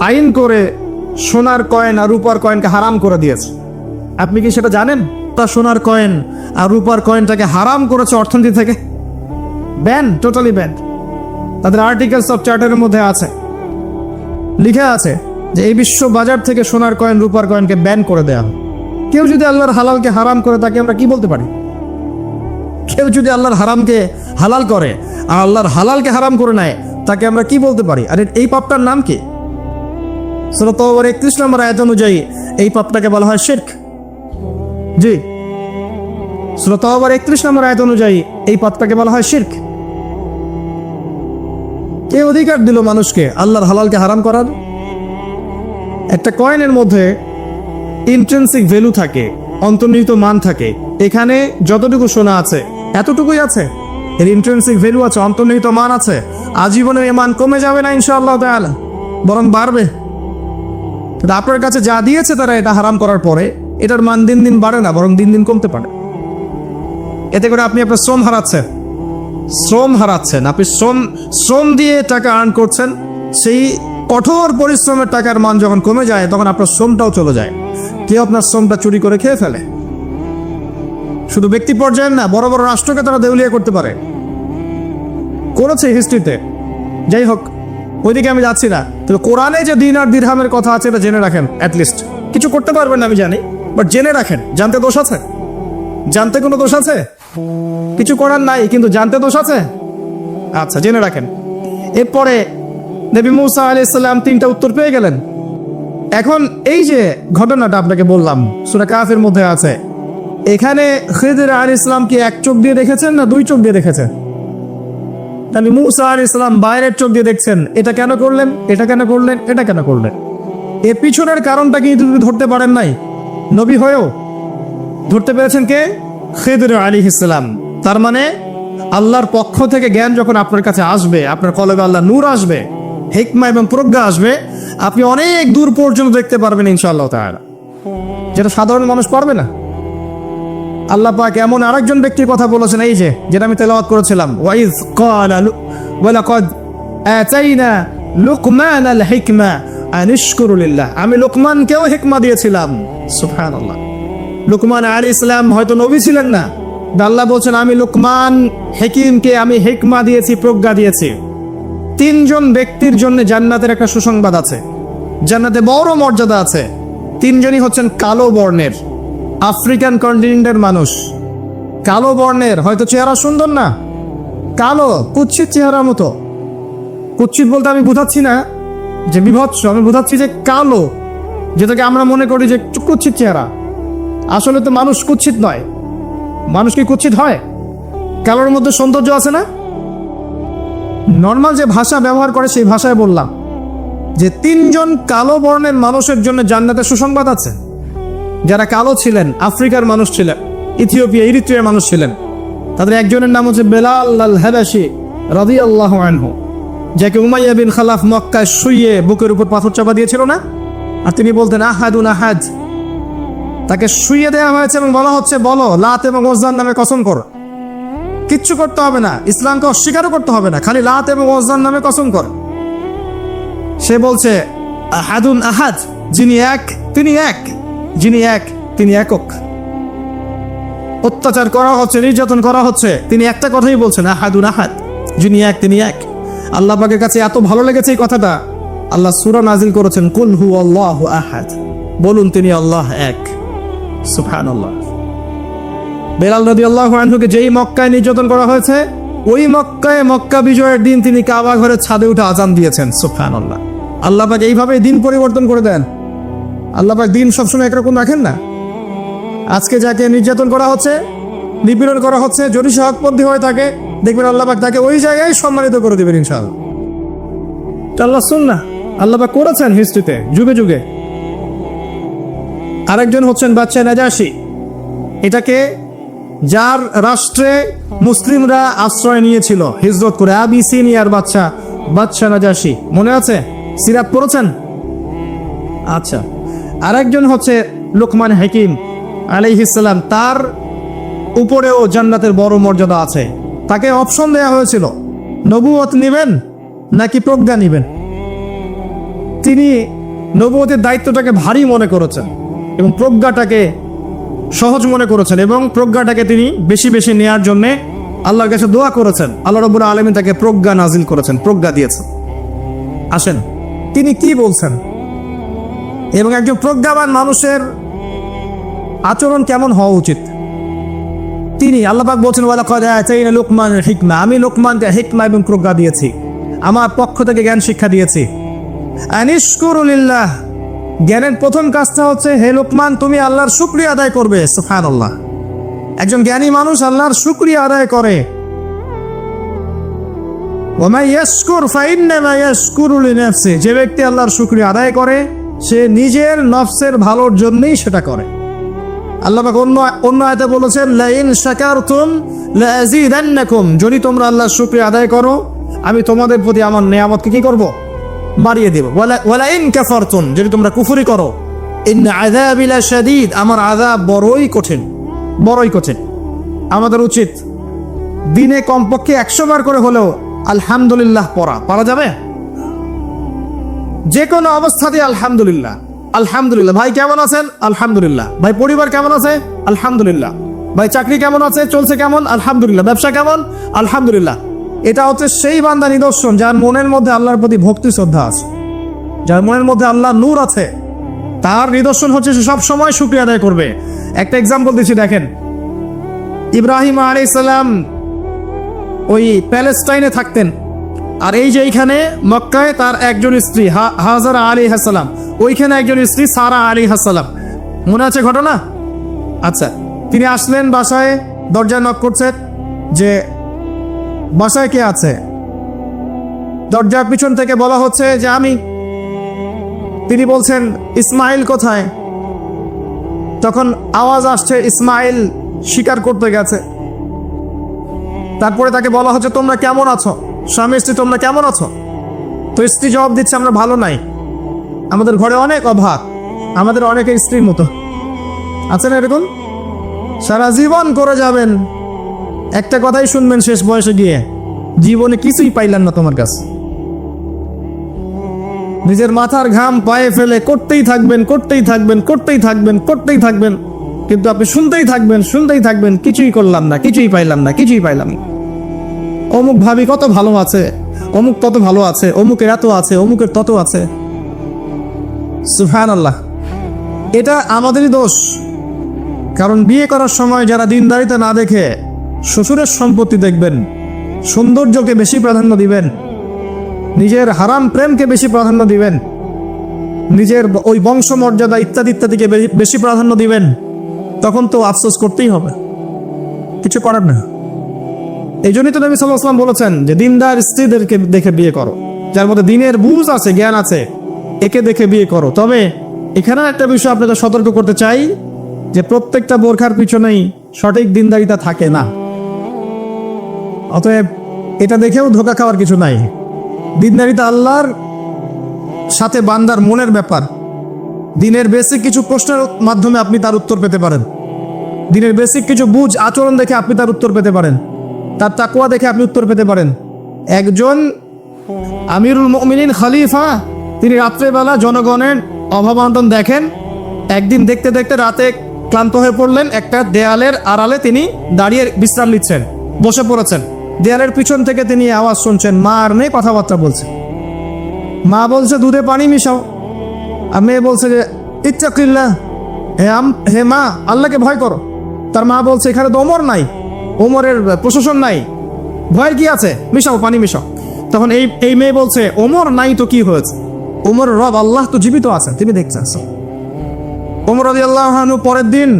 আইন করে সোনার কয়েন আর রূপার কয়েনকে হারাম করে দিয়েছে। আপনি কি সেটা জানেন? তা সোনার কয়েন আর রূপার কয়েনটাকে হারাম করেছে অর্থনীতি থেকে, ব্যান, টোটালি ব্যান। তাদের আর্টিকেলস অফ চার্টারের মধ্যে আছে, লিখে আছে যে এই বিশ্ব বাজার থেকে সোনার কয়েন রূপার কয়েনকে ব্যান করে দেওয়া হবে। কেউ যদি আল্লাহর হালালকে হারাম করে, তাকে আমরা কি বলতে পারি? কেউ যদি আল্লাহর হারামকে হালাল করে আর আল্লাহর হালালকে হারাম করে নেয়, তাকে আমরা কি বলতে পারি? আর এই পাপটার নাম কি? সূরা তাওবার 31 নম্বর আয়াত অনুযায়ী এই পাপটাকে বলা হয় শিরক। জি, সূরা তাওবার 31 নম্বর আয়াত অনুযায়ী এই পাপটাকে বলা হয় শিরক। কে অধিকার দিল মানুষকে আল্লাহর হালালকে হারাম করার? একটা কয়েনের মধ্যে ইন্ট্রিনসিক ভ্যালু থাকে, অন্তর্নিহিত মান থাকে। এখানে যতটুকু সোনা আছে এতটুকুই আছে, এর ইন্ট্রিনসিক ভ্যালু আছে, অন্তর্নিহিত মান আছে। আজীবনের এই মান কমে যাবে না ইনশাআল্লাহ তাআলা, বরং বাড়বে। আপনার কাছে যা দিয়েছে তারা এটা হারাম করার পরে, এটার মান দিন দিন বাড়ে না, বরং দিন দিন কমতে পারে। এতে করে আপনি আপনার শ্রম হারাচ্ছেন। আপনি শ্রম দিয়ে টাকা আর্ন করছেন, সেই কঠোর পরিশ্রমের টাকার মান যখন কমে যায়, তখন আপনার শ্রমটাও চলে যায়। কেউ আপনার শ্রমটা চুরি করে খেয়ে ফেলে। শুধু ব্যক্তি পর্যায়ে না, বড় বড় রাষ্ট্রকে তারা দেউলিয়া করতে পারে, করেছে হিস্ট্রিতে। যাই হোক, ওইদিকে আমি যাচ্ছি না। তবে কোরআনে যে দিনার দিরহামের কথা আছে, এটা জেনে রাখেন। অ্যাটলিস্ট কিছু করতে পারবেন না আমি জানি, বাট জেনে রাখেন। জানতে দোষ আছে? জানতে কোনো দোষ আছে? কিছু করার নাই, কিন্তু জানতে দোষ আছে? আচ্ছা, জেনে রাখেন। এরপরে নবী মূসা আলাইহিস সালাম 3টা উত্তর পেয়ে গেলেন। এখন এই যে ঘটনাটা আপনাকে বললাম, সূরা কাফের মধ্যে আছে, এখানে খিদর আলাইহিস সালাম কি এক চোখ দিয়ে দেখেছেন না 2 চোখ দিয়ে দেখেছেন? নবী মূসা আলাইহিস সালাম বাইরের চোখ দিয়ে দেখছেন, এটা কেন করলেন, এটা কেন করলেন, এটা কেন করলেন। এর পিছনের কারণটা কি ধরতে পারেন নাই? নবী হয়েও ধরতে পেরেছেন কে? খিদর আলাইহিস সালাম। তার মানে আল্লাহর পক্ষ থেকে জ্ঞান যখন আপনার কাছে আসবে, আপনার কলবে আল্লাহ নূর আসবে, হিকমা এবং প্রজ্ঞা আসবে, আপনি অনেক দূর পর্যন্ত দেখতে পারবেন ইনশাআল্লাহ তাআলা, যেটা সাধারণ মানুষ পারবে না। আল্লাহ পাক এমন আরেকজন ব্যক্তির কথা বলেছেন, এই যে যেটা আমি তেলাওয়াত করেছিলাম, ওয়াইজ ক্বালা ওয়ালাকাদ আতাইনা লুকমানাল হিকমা আন ইশকুরু লিল্লাহ। আমি লুকমানকেও হিকমা দিয়েছিলাম। সুবহানাল্লাহ। লুকমান আলাইহিস সালাম হয়তো নবী ছিলেন না, আল্লাহ বলছেন আমি লুকমান হাকিমকে আমি হিকমা দিয়েছি, প্রজ্ঞা দিয়েছি। 3 জন ব্যক্তির জন্য জান্নাতের একটা সুসংবাদ আছে, জান্নাতে বড় মর্যাদা আছে। 3 জনই হচ্ছেন কালো বর্ণের, আফ্রিকান কন্টিনেন্টের মানুষ। কালো বর্ণের, হয়তো চেহারা সুন্দর না, কালো, কুৎসিত চেহারার মতো। কুৎসিত বলতে আমি বোঝাচ্ছি না যে বিভৎস, আমি বোঝাচ্ছি যে কালো, যেটাকে আমরা মনে করি যে কুৎসিত চেহারা। আসলে তো মানুষ কুৎসিত নয়। মানুষ কি কুৎসিত হয়? কালোর মধ্যে সৌন্দর্য আছে না? নর্মাল যে ভাষা ব্যবহার করে সেই ভাষায় বললাম যে 3 জন কালো বর্ণের মানুষের জন্য জান্নাতে সুসংবাদ আছে। যারা কালো ছিলেন, আফ্রিকার মানুষ ছিলেন, ইথিওপিয়া ইরিত্রিয়ার মানুষ ছিলেন। তাদের একজনের নাম হচ্ছে বেলাল আল হাবাশি রাদিয়াল্লাহু আনহু, যাকে উমাইয়া বিন খালাফ মক্কায় শুইয়ে বুকের উপর পাথর চাপা দিয়েছিল না, আর তিনি বলতেন আহাদুন আহাদ। তাকে শুইয়ে দেওয়া হয়েছে এবং বলা হচ্ছে, বলো লাত এবং ওজ্জার নামে কসম করো। কিচ্ছু করতে হবে না, ইসলামকে অস্বীকারও করতে হবে না, খালি লাত এবং ওজ্জার নামে কসম কর। সে বলছে আহাদুন আহাদ, যিনি এক তিনি এক, যিনি এক তিনি একক। অত্যাচার করা হচ্ছে, নির্যাতন করা হচ্ছে, তিনি একটা কথাই বলছেন আহাদুন আহাদ, যিনি এক তিনি এক। আল্লাহ পাকের কাছে এত ভালো লেগেছে এই কথাটা, আল্লাহ সূরা নাজিল করেছেন কুল হু আল্লাহু আহাদ, বলুন তিনি আল্লাহ এক। সুবহানাল্লাহ। বেলাল রাদিয়াল্লাহু আনহুকে যেই মক্কায় নির্যাতন করা হয়েছে, ওই মক্কায় মক্কা বিজয়ের দিন তিনি কাবা ঘরের ছাদে উঠে আজান দিয়েছেন। সুবহানাল্লাহ। আল্লাহ পাক এইভাবে দিন পরিবর্তন করে দেন। আল্লাহ পাক দিন সবসময় একরকম রাখেন না। আজকে যাকে নির্যাতন করা হচ্ছে, নিপীড়ন করা হচ্ছে, যদি সে হকপন্থী হয়ে থাকে, দেখবেন আল্লাহ পাক তাকে ওই জায়গায় সম্মানিত করে দেবেন ইনশাআল্লাহ। আল্লাহ সুন্নাহ, আল্লাহ পাক করেছেন হিস্ট্রিতে যুগে যুগে। আরেকজন হচ্ছেন বাদশা নাজাশি। এটাকে যার রাষ্ট্রে মুসলিমরা আশ্রয় নিয়েছিল হিজরত করে, আবিসিনিয়ার বাদশা নাজাশি, মনে আছে? সিরাত পড়েছেন? আচ্ছা। আরেকজন হচ্ছে লোকমান হাকিম আলাইহিস সালাম, তার উপরেও জান্নাতের বড় মর্যাদা আছে। তাকে অপশন দেয়া হয়েছিল, নবুয়ত নেবেন নাকি প্রজ্ঞা নেবেন। তিনি নবুয়তের দায়িত্বটাকে ভারী মনে করেছেন এবং প্রজ্ঞাটাকে সহজ মনে করেছেন, এবং প্রজ্ঞাটাকে তিনি বেশি বেশি নেয়ার জন্য আল্লাহর কাছে দোয়া করেছেন। আল্লাহ রাব্বুল আলামিন তাকে প্রজ্ঞা নাজিল করেছেন, প্রজ্ঞা দিয়েছেন। আসেন তিনি কি বলছেন এবং একজন প্রজ্ঞাবান মানুষের আচরণ কেমন হওয়া উচিত। তিনি আল্লাহ পাক বলছেন, ওয়ালাকাদ আতাইনা লুকমানাল হিকমা, আমি লোকমানকে হিকমা এবং প্রজ্ঞা দিয়েছি, আমার পক্ষ থেকে জ্ঞান শিক্ষা দিয়েছি। আনিশকুরু লিল্লাহ, জ্ঞানের প্রথম কাজটা হচ্ছে, হে লোকমান তুমি আল্লাহর শুকরিয়া আদায় করবে। সুবহানাল্লাহ, একজন জ্ঞানী মানুষ আল্লাহর শুকরিয়া আদায় করে। ওয়া মান ইয়াশকুর ফাইন্নামা ইয়াশকুরু লিনাফসি, যে ব্যক্তি আল্লাহর শুকরিয়া আদায় করে সে নিজের নফসের ভালোর জন্যই সেটা করে। আল্লাহ পাক অন্য আয়াতে বলেছেন, লাইন শাকারতুম লাযীদান্নাকুম, যদি তোমরা আল্লাহর শুকরিয়া আদায় করো আমি তোমাদের প্রতি আমার নিয়ামতকে কি করব? বাড়িয়ে দেব। ওয়ালা ইন কাফারতুম, যদি তোমরা কুফরি করো, ইন্না আযাবি লাশাদীদ, আমার আযাব বড়ই কঠিন, বড়ই কঠিন। আমাদের উচিত দিনে কমপক্ষে 100 বার করে হলেও আলহামদুলিল্লাহ পড়া যাবে? যে কোনো অবস্থাতে আলহামদুলিল্লাহ, আলহামদুলিল্লাহ। ভাই কেমন আছেন? আলহামদুলিল্লাহ। ভাই পরিবার কেমন আছে? আলহামদুলিল্লাহ। ভাই চাকরি কেমন আছে, চলছে কেমন? আলহামদুলিল্লাহ। ব্যবসা কেমন? আলহামদুলিল্লাহ। এটা হচ্ছে সেই বান্দা নিদর্শন যার মনের মধ্যে আল্লাহর প্রতি ভক্তি শ্রদ্ধা আছে, যার মনের মধ্যে আল্লাহ নূর আছে। তার নিদর্শন হচ্ছে সে সব সময় শুকরিয়া আদায় করবে। একটা এক্সাম্পল দিচ্ছি, দেখেন ইব্রাহিম আলাইহিস সালাম ওই প্যালেস্টাইনে থাকতেন, আর এই যে এইখানে মক্কায় তার একজন স্ত্রী হাজারা আলাইহিস সালাম, ওইখানে একজন স্ত্রী সারা আলাইহিস সালাম, মনে আছে ঘটনা? আচ্ছা, তিনি আসলেন বাসায়, দরজা নক করছেন যে বাসায় কে আছে? দরজার পিছন থেকে বলা হচ্ছে যে আমি। তিনি বলছেন ইসমাইল কোথায়? তখন আওয়াজ আসছে ইসমাইল শিকার করতে গেছে। তারপরে তাকে বলা হচ্ছে তোমরা কেমন আছো, স্বামী স্ত্রী তোমরা কেমন আছো? তো স্ত্রী জবাব দিচ্ছে আমরা ভালো নাই, আমাদের ঘরে অনেক অভাব, আমাদের অনেকের স্ত্রীর মতো। আছেন এরকম? সারা জীবন করে যাবেন, একটা কথাই শুনবেন শেষ বয়সে গিয়ে, জীবনে কিছুই পাইলেন না তোমার কাছে। নিজের মাথার ঘাম পায়ে ফেলে করতেই থাকবেন, করতেই থাকবেন, করতেই থাকবেন, করতেই থাকবেন, কিন্তু আপনি শুনতেই থাকবেন, শুনতেই থাকবেন, কিছুই করলাম না, কিছুই পাইলাম না, কিছুই পাইলাম না। অমুক ভাবি কত ভালো আছে, অমুক তত ভালো আছে, অমুকের এত আছে, অমুকের তত আছে। সুবহানাল্লাহ, এটা আমাদেরই দোষ। কারণ বিয়ে করার সময় যারা দিনদারিতা না দেখে শ্বশুরের সম্পত্তি দেখবেন, সৌন্দর্যকে বেশি প্রাধান্য দিবেন, নিজের হারাম প্রেমকে বেশি প্রাধান্য দিবেন, নিজের ওই বংশমর্যাদা ইত্যাদি ইত্যাদিকে বেশি প্রাধান্য দিবেন, তখন তো আফসোস করতেই হবে, কিছু করার না। এই জন্যই তো নবী সাল্লাল্লাহু আলাইহি ওয়াসাল্লাম বলেছেন যে দিনদার স্ত্রীদেরকে দেখে বিয়ে করো, যার মধ্যে দিনের বুঝ আছে, জ্ঞান আছে, একে দেখে বিয়ে করো। তবে এখানে একটা বিষয় আপনাকে সতর্ক করতে চাই যে প্রত্যেকটা বোরখার পিছনেই সঠিক দিনদারিতা থাকে না। অতএব এটা দেখেও ধোঁকা খাওয়ার কিছু নাই। দিনদারিতা আল্লাহর সাথে বান্দার মনের ব্যাপার। দিনের বেসিক কিছু প্রশ্নের মাধ্যমে আপনি তার উত্তর পেতে পারেন, দিনের বেসিক কিছু বুঝ আচরণ দেখে আপনি তার উত্তর পেতে পারেন, তার তাকওয়া দেখে আপনি উত্তর পেতে পারেন। একজন আমিরুল মুমিনিন খলিফা, তিনি রাত্রেবেলা জনগণের অভাব অনটন দেখেন। একদিন দেখতে দেখতে রাতে ক্লান্ত হয়ে পড়লেন, একটা দেয়ালের আড়ালে তিনি দাঁড়িয়ে বিশ্রাম নিচ্ছেন, বসে পড়েছেন। দেয়ালের পিছন থেকে তিনি আওয়াজ শুনছেন, মা আর মেয়ে কথাবার্তা বলছে। মা বলছে দুধে পানি মিশাও, আর মেয়ে বলছে যে ইত্তাকিল্লাহ, হে মা আল্লাহকে ভয় করো। তার মা বলছে এখানে তো ওমর নাই, ওমরের প্রশাসন নাই, ভয় কি আছে, মিশাও, পানি মিশাও। তখন এই মেয়ে বলছে ওমর নাই তো কি হয়েছে, ওমর রব আল্লাহ তো জীবিত আছেন, তিনি দেখছেন। ওমর রাদিয়াল্লাহু আনহু পরের দিন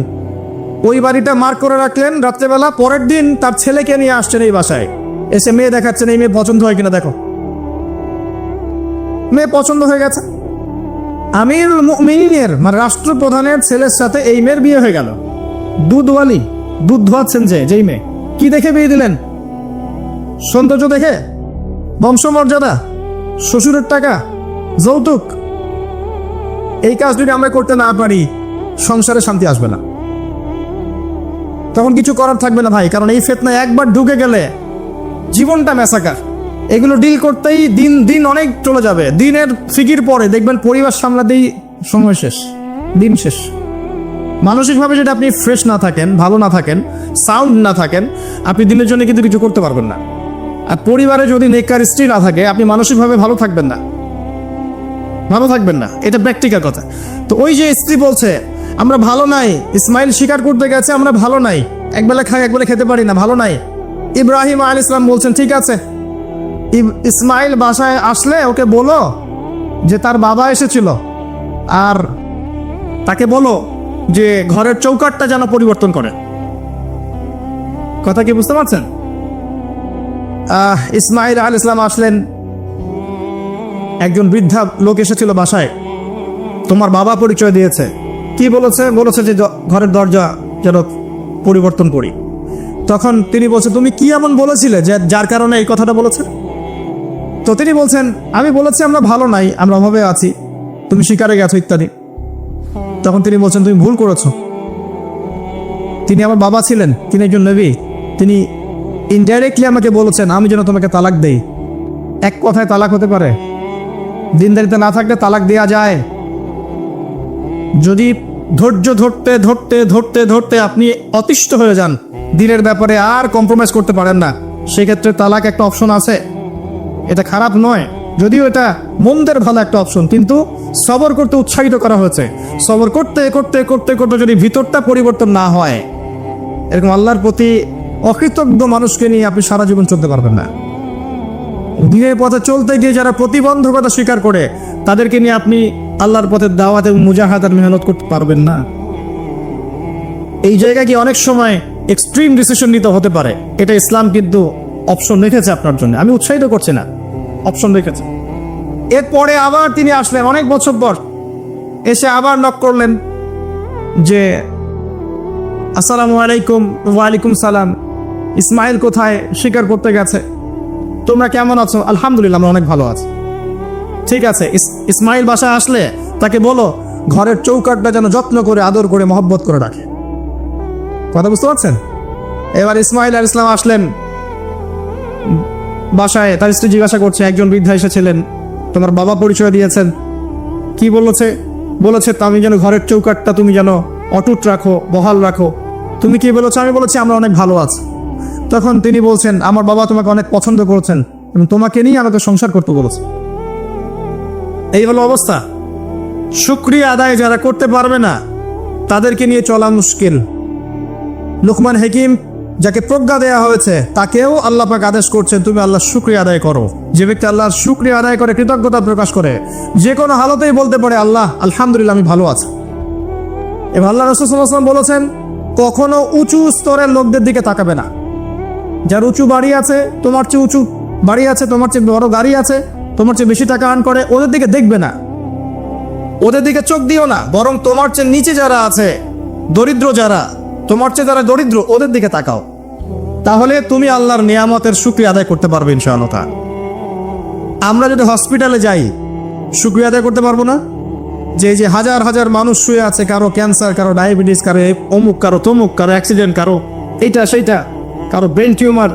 ওই বাড়িটা মার্ক করে রাখলেন রাত্রেবেলা। পরের দিন তার ছেলেকে নিয়ে আসছেন এই বাসায়, এসে মেয়ে দেখাচ্ছেন, এই মেয়ে পছন্দ হয় কিনা দেখো। মেয়ে পছন্দ হয়ে গেছে। আমিরুল মুমিনিনের মানে রাষ্ট্রপ্রধানের ছেলের সাথে এই মেয়ের বিয়ে হয়ে গেল। দুধওয়ালি দুধ ধোয়াচ্ছেন যেই মেয়ে, কি দেখে বিয়ে দিলেন? সৌন্দর্য দেখে? বংশমর্যাদা? শ্বশুরের টাকা? যৌতুক? এই কাজ যদি আমরা করতে না পারি, সংসারে শান্তি আসবে না, তখন কিছু করার থাকবে না ভাই। কারণ এই ফিতনায় একবার ঢুকে গেলে জীবনটা ম্যাসাকার। এগুলো ডিল করতেই দিন দিন অনেক চলে যাবে। দিনের ফিকির পরে দেখবেন পরিবার সামলাতেই সময় শেষ, দিন শেষ। মানসিকভাবে যদি আপনি ফ্রেশ না থাকেন, ভালো না থাকেন, সাউন্ড না থাকেন, আপনি দিনের জন্য কিন্তু কিছু করতে পারবেন না। আর পরিবারে যদি নেককার স্ত্রী না থাকে, আপনি মানসিকভাবে ভালো থাকবেন না, এটা প্র্যাকটিক্যাল কথা। তো ওই যে স্ত্রী বলছে আমরা ভালো নাই, ইসমাইল স্বীকার করতে গেছে আমরা ভালো নাই, একবেলা খাই একবেলা খেতে পারি না, ভালো নাই। ইব্রাহিম আলাইহিস সালাম বলছেন ঠিক আছে, ইসমাইল বাসায় আসলে ওকে বলো যে তার বাবা এসেছিল, আর তাকে বলো যে ঘরের চৌকাঠটা যেন পরিবর্তন করে। কথা কি বুঝতে পারছেন? ইসমাইল আলাইহিস সালাম আসলেন, একজন বৃদ্ধা লোক এসেছিল বাসায়, তোমার বাবা পরিচয় দিয়েছে। কি বলেছে? বলেছে যে ঘরের দরজা যেন পরিবর্তন করি। তখন তিনি বলছেন তুমি কি এমন বলেছিলে যে যার কারণে এই কথাটা বলেছে? তো তিনি বলছেন আমি বলেছি আমরা ভালো নাই, আমরা অভাবে আছি, তুমি শিকারে গেছো ইত্যাদি। তখন তিনি বলছেন তুমি ভুল করেছো, তিনি আমার বাবা ছিলেন, তিনি একজন নবী, তিনি ইনডাইরেক্টলি আমাকে বলেছেন আমি যেন তোমাকে তালাক দেই। এক কথায় তালাক হতে পারে? দিনদারিতে না থাকলে তালাক দেয়া যায়। যদি ধৈর্য ধরতে ধরতে ধরতে ধরতে আপনি অতিষ্ঠ হয়ে যান, দিনের ব্যাপারে আর কম্প্রোমাইজ করতে পারেন না, সেক্ষেত্রে তালাক একটা অপশন আছে। এটা খারাপ নয়, যদিও এটা মন্দের ভালো একটা অপশন, কিন্তু সবর করতে উৎসাহিত করা হয়েছে। সবর করতে করতে করতে করতে যদি ভিতরটা পরিবর্তন না হয়, এরকম আল্লাহর প্রতি অকৃতজ্ঞ মানুষকে নিয়ে আপনি সারা জীবন চলতে পারবেন না। দিনের পথে চলতে গিয়ে যারা প্রতিবন্ধকতা স্বীকার করে, তাদেরকে নিয়ে আপনি আল্লাহর পথে দাওয়াত এবং মুজাহাদার মেহনত করতে পারবেন না। এই জায়গায় কি অনেক সময় এক্সট্রিম ডিসিশন নিতে হতে পারে, এটা ইসলাম কিন্তু অপশন রেখেছে আপনার জন্য। আমি উৎসাহিত করছি না, অপশন রেখেছে। এরপরে আবার তিনি আসলেন অনেক বছর পর, এসে আবার নক করলেন যে আসসালামু আলাইকুম। ওয়ালাইকুম সালাম, ইসমাইল কোথায়? স্বীকার করতে গেছে। তোমরা কেমন আছো? আলহামদুলিল্লাহ আমরা অনেক ভালো আছি। ঠিক আছে, ইসমাইল বাসায় আসলে তাকে বলো ঘরের চৌকাঠটা যেন যত্ন করে আদর করে মহব্বত করে রাখে। কথা বুঝতে পারছেন? এবার ইসমাইল আলাইহিস সালাম আসলেন বাসায়, তার স্ত্রী জিজ্ঞাসা করছে, একজন বৃদ্ধা এসেছিলেন, তোমার বাবা পরিচয় দিয়েছেন, কি বলেছে? বলেছে আমি যেন ঘরের চৌকাঠটা তুমি যেন অটুট রাখো, বহাল রাখো। তুমি কি বলেছো? আমি বলেছি আমরা অনেক ভালো আছি। তখন তিনি বলছেন আমার বাবা তোমাকে অনেক পছন্দ করেছেন এবং তোমাকে নিয়ে আমাকে সংসার করতে বলেছে। এই হলো অবস্থা। শুকরিয়া আদায় যারা করতে পারবে না, তাদেরকে নিয়ে চলা মুশকিল। লুকমান হাকিম, যাকে প্রজ্ঞা দেয়া হয়েছে, তাকেও আল্লাহ পাক আদেশ করছেন তুমি আল্লাহর শুকরিয়া আদায় করো। যে ব্যক্তি আল্লাহর শুকরিয়া আদায় করে, কৃতজ্ঞতা প্রকাশ করে, যে কোনো হালতেই বলতে পারে আল্লাহ আলহামদুলিল্লাহ আমি ভালো আছি। এবার আল্লাহ রাসূল সাল্লাল্লাহু আলাইহি ওয়াসাল্লাম বলেছেন কখনো উঁচু স্তরের লোকদের দিকে তাকাবে না। যার উঁচু বাড়ি আছে, তোমার চেয়ে উঁচু বাড়ি আছে, তোমার চেয়ে বড় গাড়ি আছে, তোমার চেয়ে বেশি টাকা আর্ন করে, ওদের দিকে দেখবে না, ওদের দিকে চোখ দিও না। বরং তোমার চেয়ে নিচে যারা আছে, দরিদ্র যারা, তোমার চেয়ে যারা দরিদ্র, ওদের দিকে তাকাও। তাহলে তুমি আল্লাহর নিয়ামতের শুকরিয়া আদায় করতে পারবে ইনশাআল্লাহ। আমরা যদি হসপিটালে যাই, শুকরিয়া আদায় করতে পারবো না? যে হাজার হাজার মানুষ শুয়ে আছে, কারো ক্যান্সার, কারো ডায়াবেটিস, কারো অমুক, কারো তমুক, কারো অ্যাক্সিডেন্ট, কারো এইটা সেইটা, কারো ব্রেন টিউমার,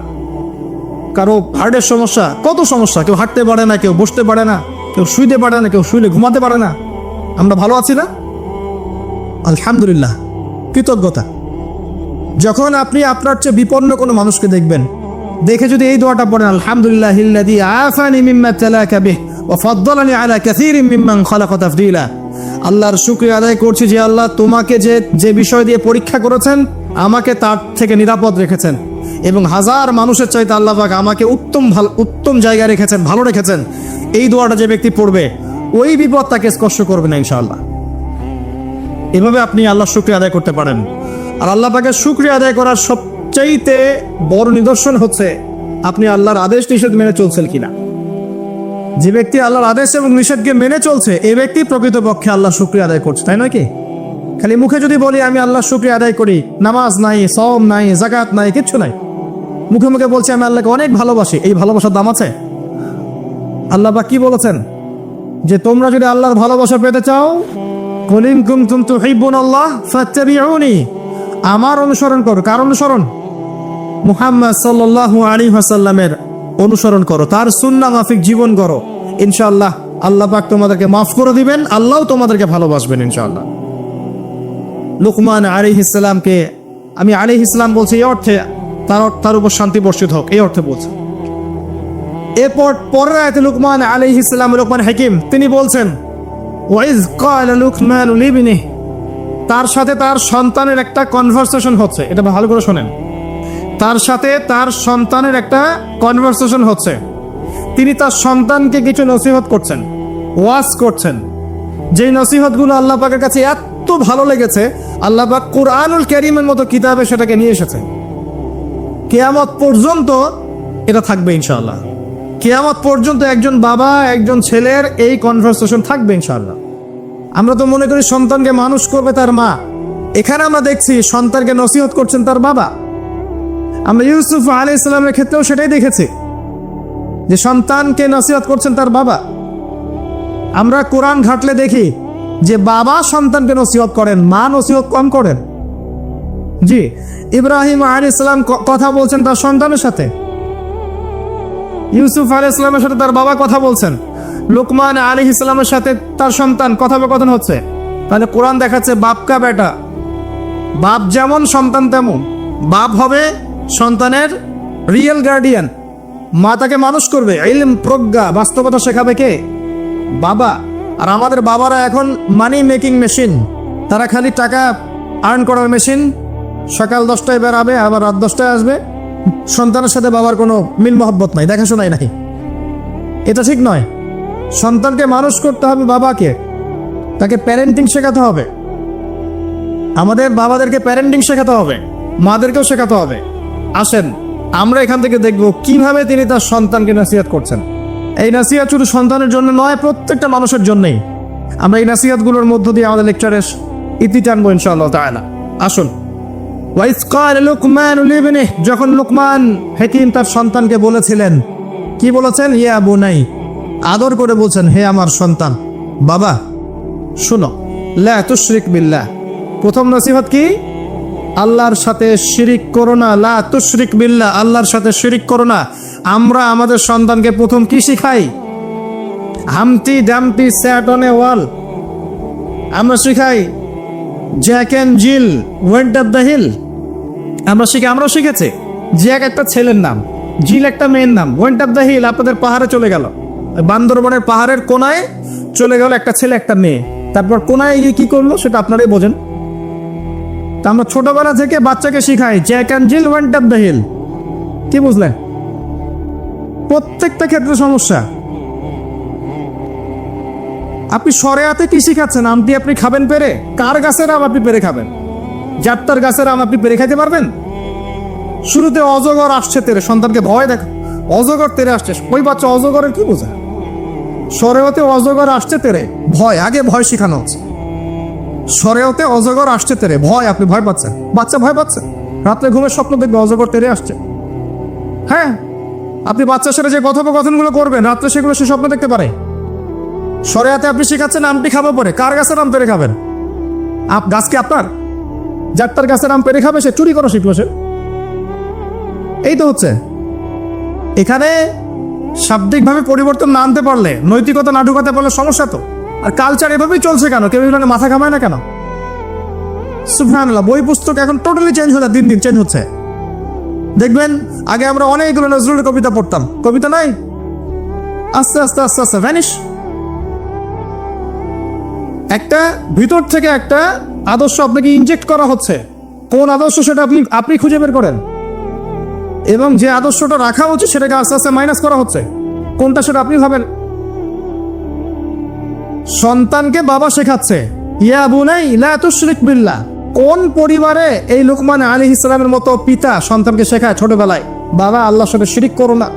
কারো হার্টের সমস্যা, কত সমস্যা। কেউ হাঁটতে পারে না, কেউ বসতে পারে না, কেউ শুইতে পারে না, কেউ শুইলে ঘুমাতে পারে না। আমরা ভালো আছি না? আলহামদুলিল্লাহ, কৃতজ্ঞতা। যখন আপনি আপনার চেয়ে বিপন্ন কোনো মানুষকে দেখবেন, দেখে যদি এই দোয়াটা পড়েন আলহামদুলিল্লাহিল্লাযী আফানি মিম্মা তালাকা বিহি ওয়া ফাদ্দালানি আলা কাসীরিম মিম্মান খালাকা তাফদীলা, আল্লাহর শুকরিয়া আদায় করছি যে আল্লাহ তোমাকে যে বিষয় দিয়ে পরীক্ষা করেছেন, আমাকে তার থেকে নিরাপদ রেখেছেন এবং হাজার মানুষের চাইতে আল্লাহ পাক আমাকে উত্তম জায়গায় রেখেছেন, ভালো রেখেছেন। এই দোয়াটা যে ব্যক্তি পড়বে, ওই বিপদ তাকে স্পর্শ করবে না ইনশাআল্লাহ। এভাবে আপনি আল্লাহর শুকরিয়া আদায় করতে পারেন। আর আল্লাহ পাকের শুকরিয়া আদায় করার সবচাইতে বড় নিদর্শন হচ্ছে আপনি আল্লাহর আদেশ নিষেধ মেনে চলছেন কিনা। যে ব্যক্তি আল্লাহর আদেশ এবং নিষেধকে মেনে চলছে, এই ব্যক্তি প্রকৃতপক্ষে আল্লাহর শুকরিয়া আদায় করছে, তাই নয় কি? খালি মুখে যদি বলি আমি আল্লাহর শুকরিয়া আদায় করি, নামাজ নাই, সওম নাই, যাকাত নাই, কিচ্ছু নাই, মুখে মুখে বলছি আমি আল্লাহকে অনেক ভালোবাসি, এই ভালোবাসার দাম আছে? আল্লাহ পাক কি বলেছেন? যে তোমরা যদি আল্লাহর ভালোবাসা পেতে চাও, কুল ইন কুনতুম তুহিব্বুনাল্লাহ ফাত্তাবিউনি, আমার অনুসরণ করো। কার অনুসরণ? মুহাম্মদ সাল্লাল্লাহু আলাইহি ওয়াসাল্লামের অনুসরণ করো, তার সুন্নাহ মাফিক জীবন করো। ইনশাআল্লাহ আল্লাহ পাক তোমাদেরকে মাফ করে দিবেন, আল্লাহও তোমাদেরকে ভালোবাসবেন ইনশাআল্লাহ। লুকমান আলাইহিস সালামকে আমি আলাইহিস সালাম বলছি এই অর্থে তার উপর শান্তি বর্ষিত হোক, এই অর্থে বলছি। এরপর পরের আয়াতে লুকমান আলাইহিস সালাম, লুকমান হাকিম, তিনি বলছেন ওয়াইজ ক্বালা লুকমানু লিবনিহি, তার সাথে তার সন্তানের একটা কনভারসেশন হচ্ছে। এটা ভালো করে শোনেন, তার সাথে তার সন্তানের একটা কনভারসেশন হচ্ছে। তিনি তার সন্তানকে কিছু নসিহত করছেন, ওয়াজ করছেন, যেই নসিহতগুলো আল্লাহ পাকের কাছে এত ভালো লেগেছে, আল্লাহ পাক কুরআনুল কারীমের মতো কিতাবে সেটাকে নিয়ে এসেছে। কিয়ামত পর্যন্ত এটা থাকবে ইনশাআল্লাহ। কিয়ামত পর্যন্ত একজন বাবা একজন ছেলের এই কনভারসেশন থাকবে ইনশাআল্লাহ। আমরা তো মনে করি সন্তানকে মানুষ করবে তার মা, এখানে আমরা দেখছি সন্তানকে নসিহত করছেন তার বাবা। আমরা ইউসুফ আলাইহিস সালামের ক্ষেত্রেও সেটাই দেখেছি, যে সন্তানকে নসিহত করছেন তার বাবা। আমরা কোরআন ঘাটলে দেখি যে বাবা সন্তানকে নসিহত করেন, মা নসিহত কম করেন। জি, ইব্রাহিম আলাইহিস সালাম কথা বলছেন তার সন্তানের সাথে, ইউসুফ আলাইহিস সালামের সাথে তার বাবা কথা বলছেন, লুকমান আলাইহিস সালামের সাথে তার সন্তান কথোপকথন হচ্ছে। তাহলে কোরআন দেখাচ্ছে বাপ কা বেটা, বাপ যেমন সন্তান তেমন। বাপ হবে সন্তানের রিয়েল গার্ডিয়ান, মা তাকে মানুষ করবে, ইলম প্রজ্ঞা বাস্তবতা শেখাবে কে? বাবা। আর আমাদের বাবারা এখন মানি মেকিং মেশিন, তারা খালি টাকা আর্ন করার মেশিন। সকাল 10টায় বেরাবে, আবার রাত 10টায় আসবে। সন্তানের সাথে বাবার কোনো মিল মহব্বত নাই, দেখাশোনাই নাই। এটা ঠিক নয়। সন্তানকে মানুষ করতে হবে বাবাকে, তাকে প্যারেন্টিং শেখাতে হবে। আমাদের বাবাদেরকে প্যারেন্টিং শেখাতে হবে, মাদেরকেও শেখাতে হবে। আসেন আমরা এখান থেকে দেখব কিভাবে তিনি তার সন্তানকে নসিহত করছেন। এই নসিহত শুধু সন্তানের জন্য নয়, প্রত্যেকটা মানুষের জন্যই। আমরা এই নসিহতগুলোর মধ্য দিয়ে আমাদের লেকচারের ইতি টানবো ইনশাআল্লাহ তাআলা। আসুন, ওয়াইজ ক্বালা লুকমানু লিবনিহি, যখন লুকমান হাকিম তার সন্তানকে বলেছিলেন, কি বলেছেন? ইয়া বুনাই, আদর করে বলছেন, হে আমার সন্তান, বাবা শুনো, লা তুশরিক বিল্লাহ। প্রথম নসিহত কি? আল্লাহর সাথে শিরিক করো না। লা তুশরিক বিল্লাহ, আল্লাহর সাথে শিরিক করো না। আমরা আমাদের সন্তানকে প্রথম কি শিখাই? Humpty Dumpty sat on a wall. আমরা শিখাই Jack and Jill went up the hill. আমরাও শিখেছি। জ্যাক একটা ছেলের নাম, জিল একটা মেয়ের নাম, ওয়েন্ট আপ দ্য হিল আপনাদের পাহাড়ে চলে গেল, বান্দরবনের পাহাড়ের কোনায় চলে গেল একটা ছেলে একটা মেয়ে। তারপর কোনায় গিয়ে কি করলো সেটা আপনারাই বোঝেন। তা আমরা ছোটবেলা থেকে বাচ্চাকে শিখাই Jack and Jill went up the hill. কি বুঝলেন? প্রত্যেকটা ক্ষেত্রে সমস্যা। আপনি শরিয়াতে কি শিখাচ্ছেন? আমটি আপনি খাবেন পেরে? কার গাছের আম আপনি পেরে খাবেন? যাত্রার গাছের আম আপনি পেরে খাইতে পারবেন? শুরুতে অজগর আসছে তেরে, সন্তানকে ভয় দেখ, অজগর তেরে আসছে। ওই বাচ্চা অজগরের কি বোঝে? শরিয়াতে অজগর আসছে তেরে, ভয়, আগে ভয় শেখানো হচ্ছে। শরিয়াতে অজগর আসছে তেরে, ভয়, আপনি ভয় পাচ্ছেন, বাচ্চা ভয় পাচ্ছে। রাত্রে ঘুমের স্বপ্ন দেখবে অজগর তেরে আসছে। হ্যাঁ, আপনি বাচ্চার সাথে যে কথোপকথনগুলো করবেন রাত্রে, সেগুলো সে স্বপ্ন দেখতে পারে। শরিয়াতে আপনি শেখাচ্ছেন আমটি খাবো পরে, কার গাছের আম পেরে খাবেন? গাছ কি আপনার? যাত্রার গাছের আম পেরে খাবে, সে চুরি করা শিখলো সে। এই তো হচ্ছে এখানে শাব্দিকভাবে পরিবর্তন না আনতে পারলে, নৈতিকতা না ঢুকাতে পারলে সমস্যা তো। আর কালচার এভাবেই চলছে কেন? কেউ এগুলো মাথা ঘামায় না কেন? সুবহানাল্লাহ, বই পুস্তক এখন টোটালি চেঞ্জ হয়ে দিন দিন চেঞ্জ হচ্ছে। দেখবেন আগে আমরা অনেকগুলো নজরুলের কবিতা পড়তাম, কবিতা নাই, আস্তে আস্তে আস্তে আস্তে ভ্যানিশ। একটা ভিতর থেকে একটা আদর্শ আপনাকে ইনজেক্ট করা হচ্ছে। কোন আদর্শ সেটা আপনি খুঁজে বের করেন, এবং যে আদর্শটা রাখা হচ্ছে সেটাকে আস্তে আস্তে মাইনাস করা হচ্ছে। কোনটা সেটা আপনি ভাবেন। সন্তানকে বাবা শেখাচ্ছে ইয়া বুনাই লা তুশরিক বিল্লাহ। কোন পরিবারে এই লুকমান আলাইহিস সালামের মতো পিতা সন্তানকে শেখায় ছোটবেলায়, বাবা আল্লাহর সাথে শিরিক করো না?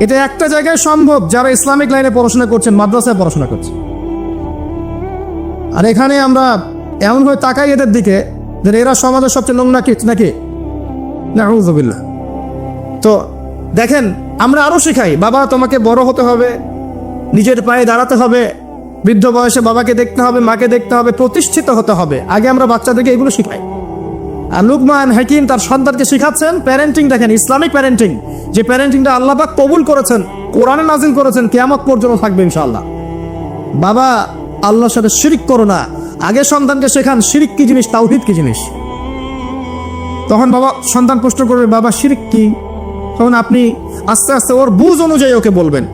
এটা একটা জায়গায় সম্ভব যারা ইসলামিক লাইনে পড়াশোনা করছেন, মাদ্রাসায় পড়াশোনা করছেন। আর এখানে আমরা এমনভাবে তাকাই এদের দিকে যে এরা সমাজের সবচেয়ে নোংরা কিট নাকি, নাউযুবিল্লাহ। তো দেখেন, আমরা আরও শেখাই, বাবা তোমাকে বড় হতে হবে, নিজের পায়ে দাঁড়াতে হবে, বৃদ্ধ বয়সে বাবাকে দেখতে হবে, মাকে দেখতে হবে, প্রতিষ্ঠিত হতে হবে। আগে আমরা বাচ্চাদেরকে এগুলো শেখাই। আর লুকমান হাকিম তার সন্তানকে শেখাচ্ছেন প্যারেন্টিং। দেখেন, ইসলামিক প্যারেন্টিং, যে প্যারেন্টিংটা আল্লাহ পাক কবুল করেছেন, কোরআনে নাজিল করেছেন, কিয়ামত পর্যন্ত থাকবে ইনশাআল্লাহ। বাবা, আল্লাহর সাথে শিরিক করো না। আগে সন্তানকে শেখান শিরিক কি জিনিস, তাওহীদ কি জিনিস। তখন বাবা সন্তান প্রশ্ন করবে, বাবা শিরিক কি? তখন আপনি আস্তে আস্তে ওর বুঝ অনুযায়ী ওকে বলবেন।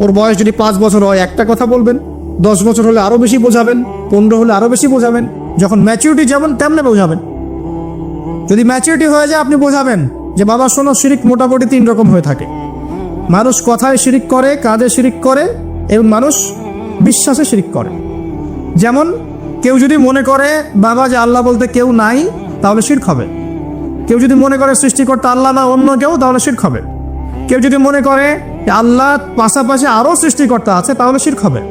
ওর বয়স যদি 5 বছর হয় একটা কথা বলবেন, 10 বছর হলে আরো বেশি বোঝাবেন, 15 হলে আরো বেশি বোঝাবেন। যখন ম্যাচুরিটি যেমন তেমনি বোঝাবেন। যদি ম্যাচুরিটি হয়ে যায় আপনি বোঝাবেন যে বাবা শোনো, শিরিক মোটামুটি 3 রকম হয়ে থাকে। মানুষ কথায় শিরিক করে, কাজে শিরিক করে, এবং মানুষ বিশ্বাসে শিরিক করে। যেমন কেউ যদি মনে করে বাবা যে আল্লাহ বলতে কেউ নাই, তাহলে শিরক হবে। কেউ যদি মনে করে সৃষ্টিকর্তা আল্লাহ না অন্য কেউ, তাহলে শিরক হবে। কেউ যদি মনে করে যে আল্লাহ পাশাপাশি আরও সৃষ্টিকর্তা আছে, তাহলে শিরক হবে।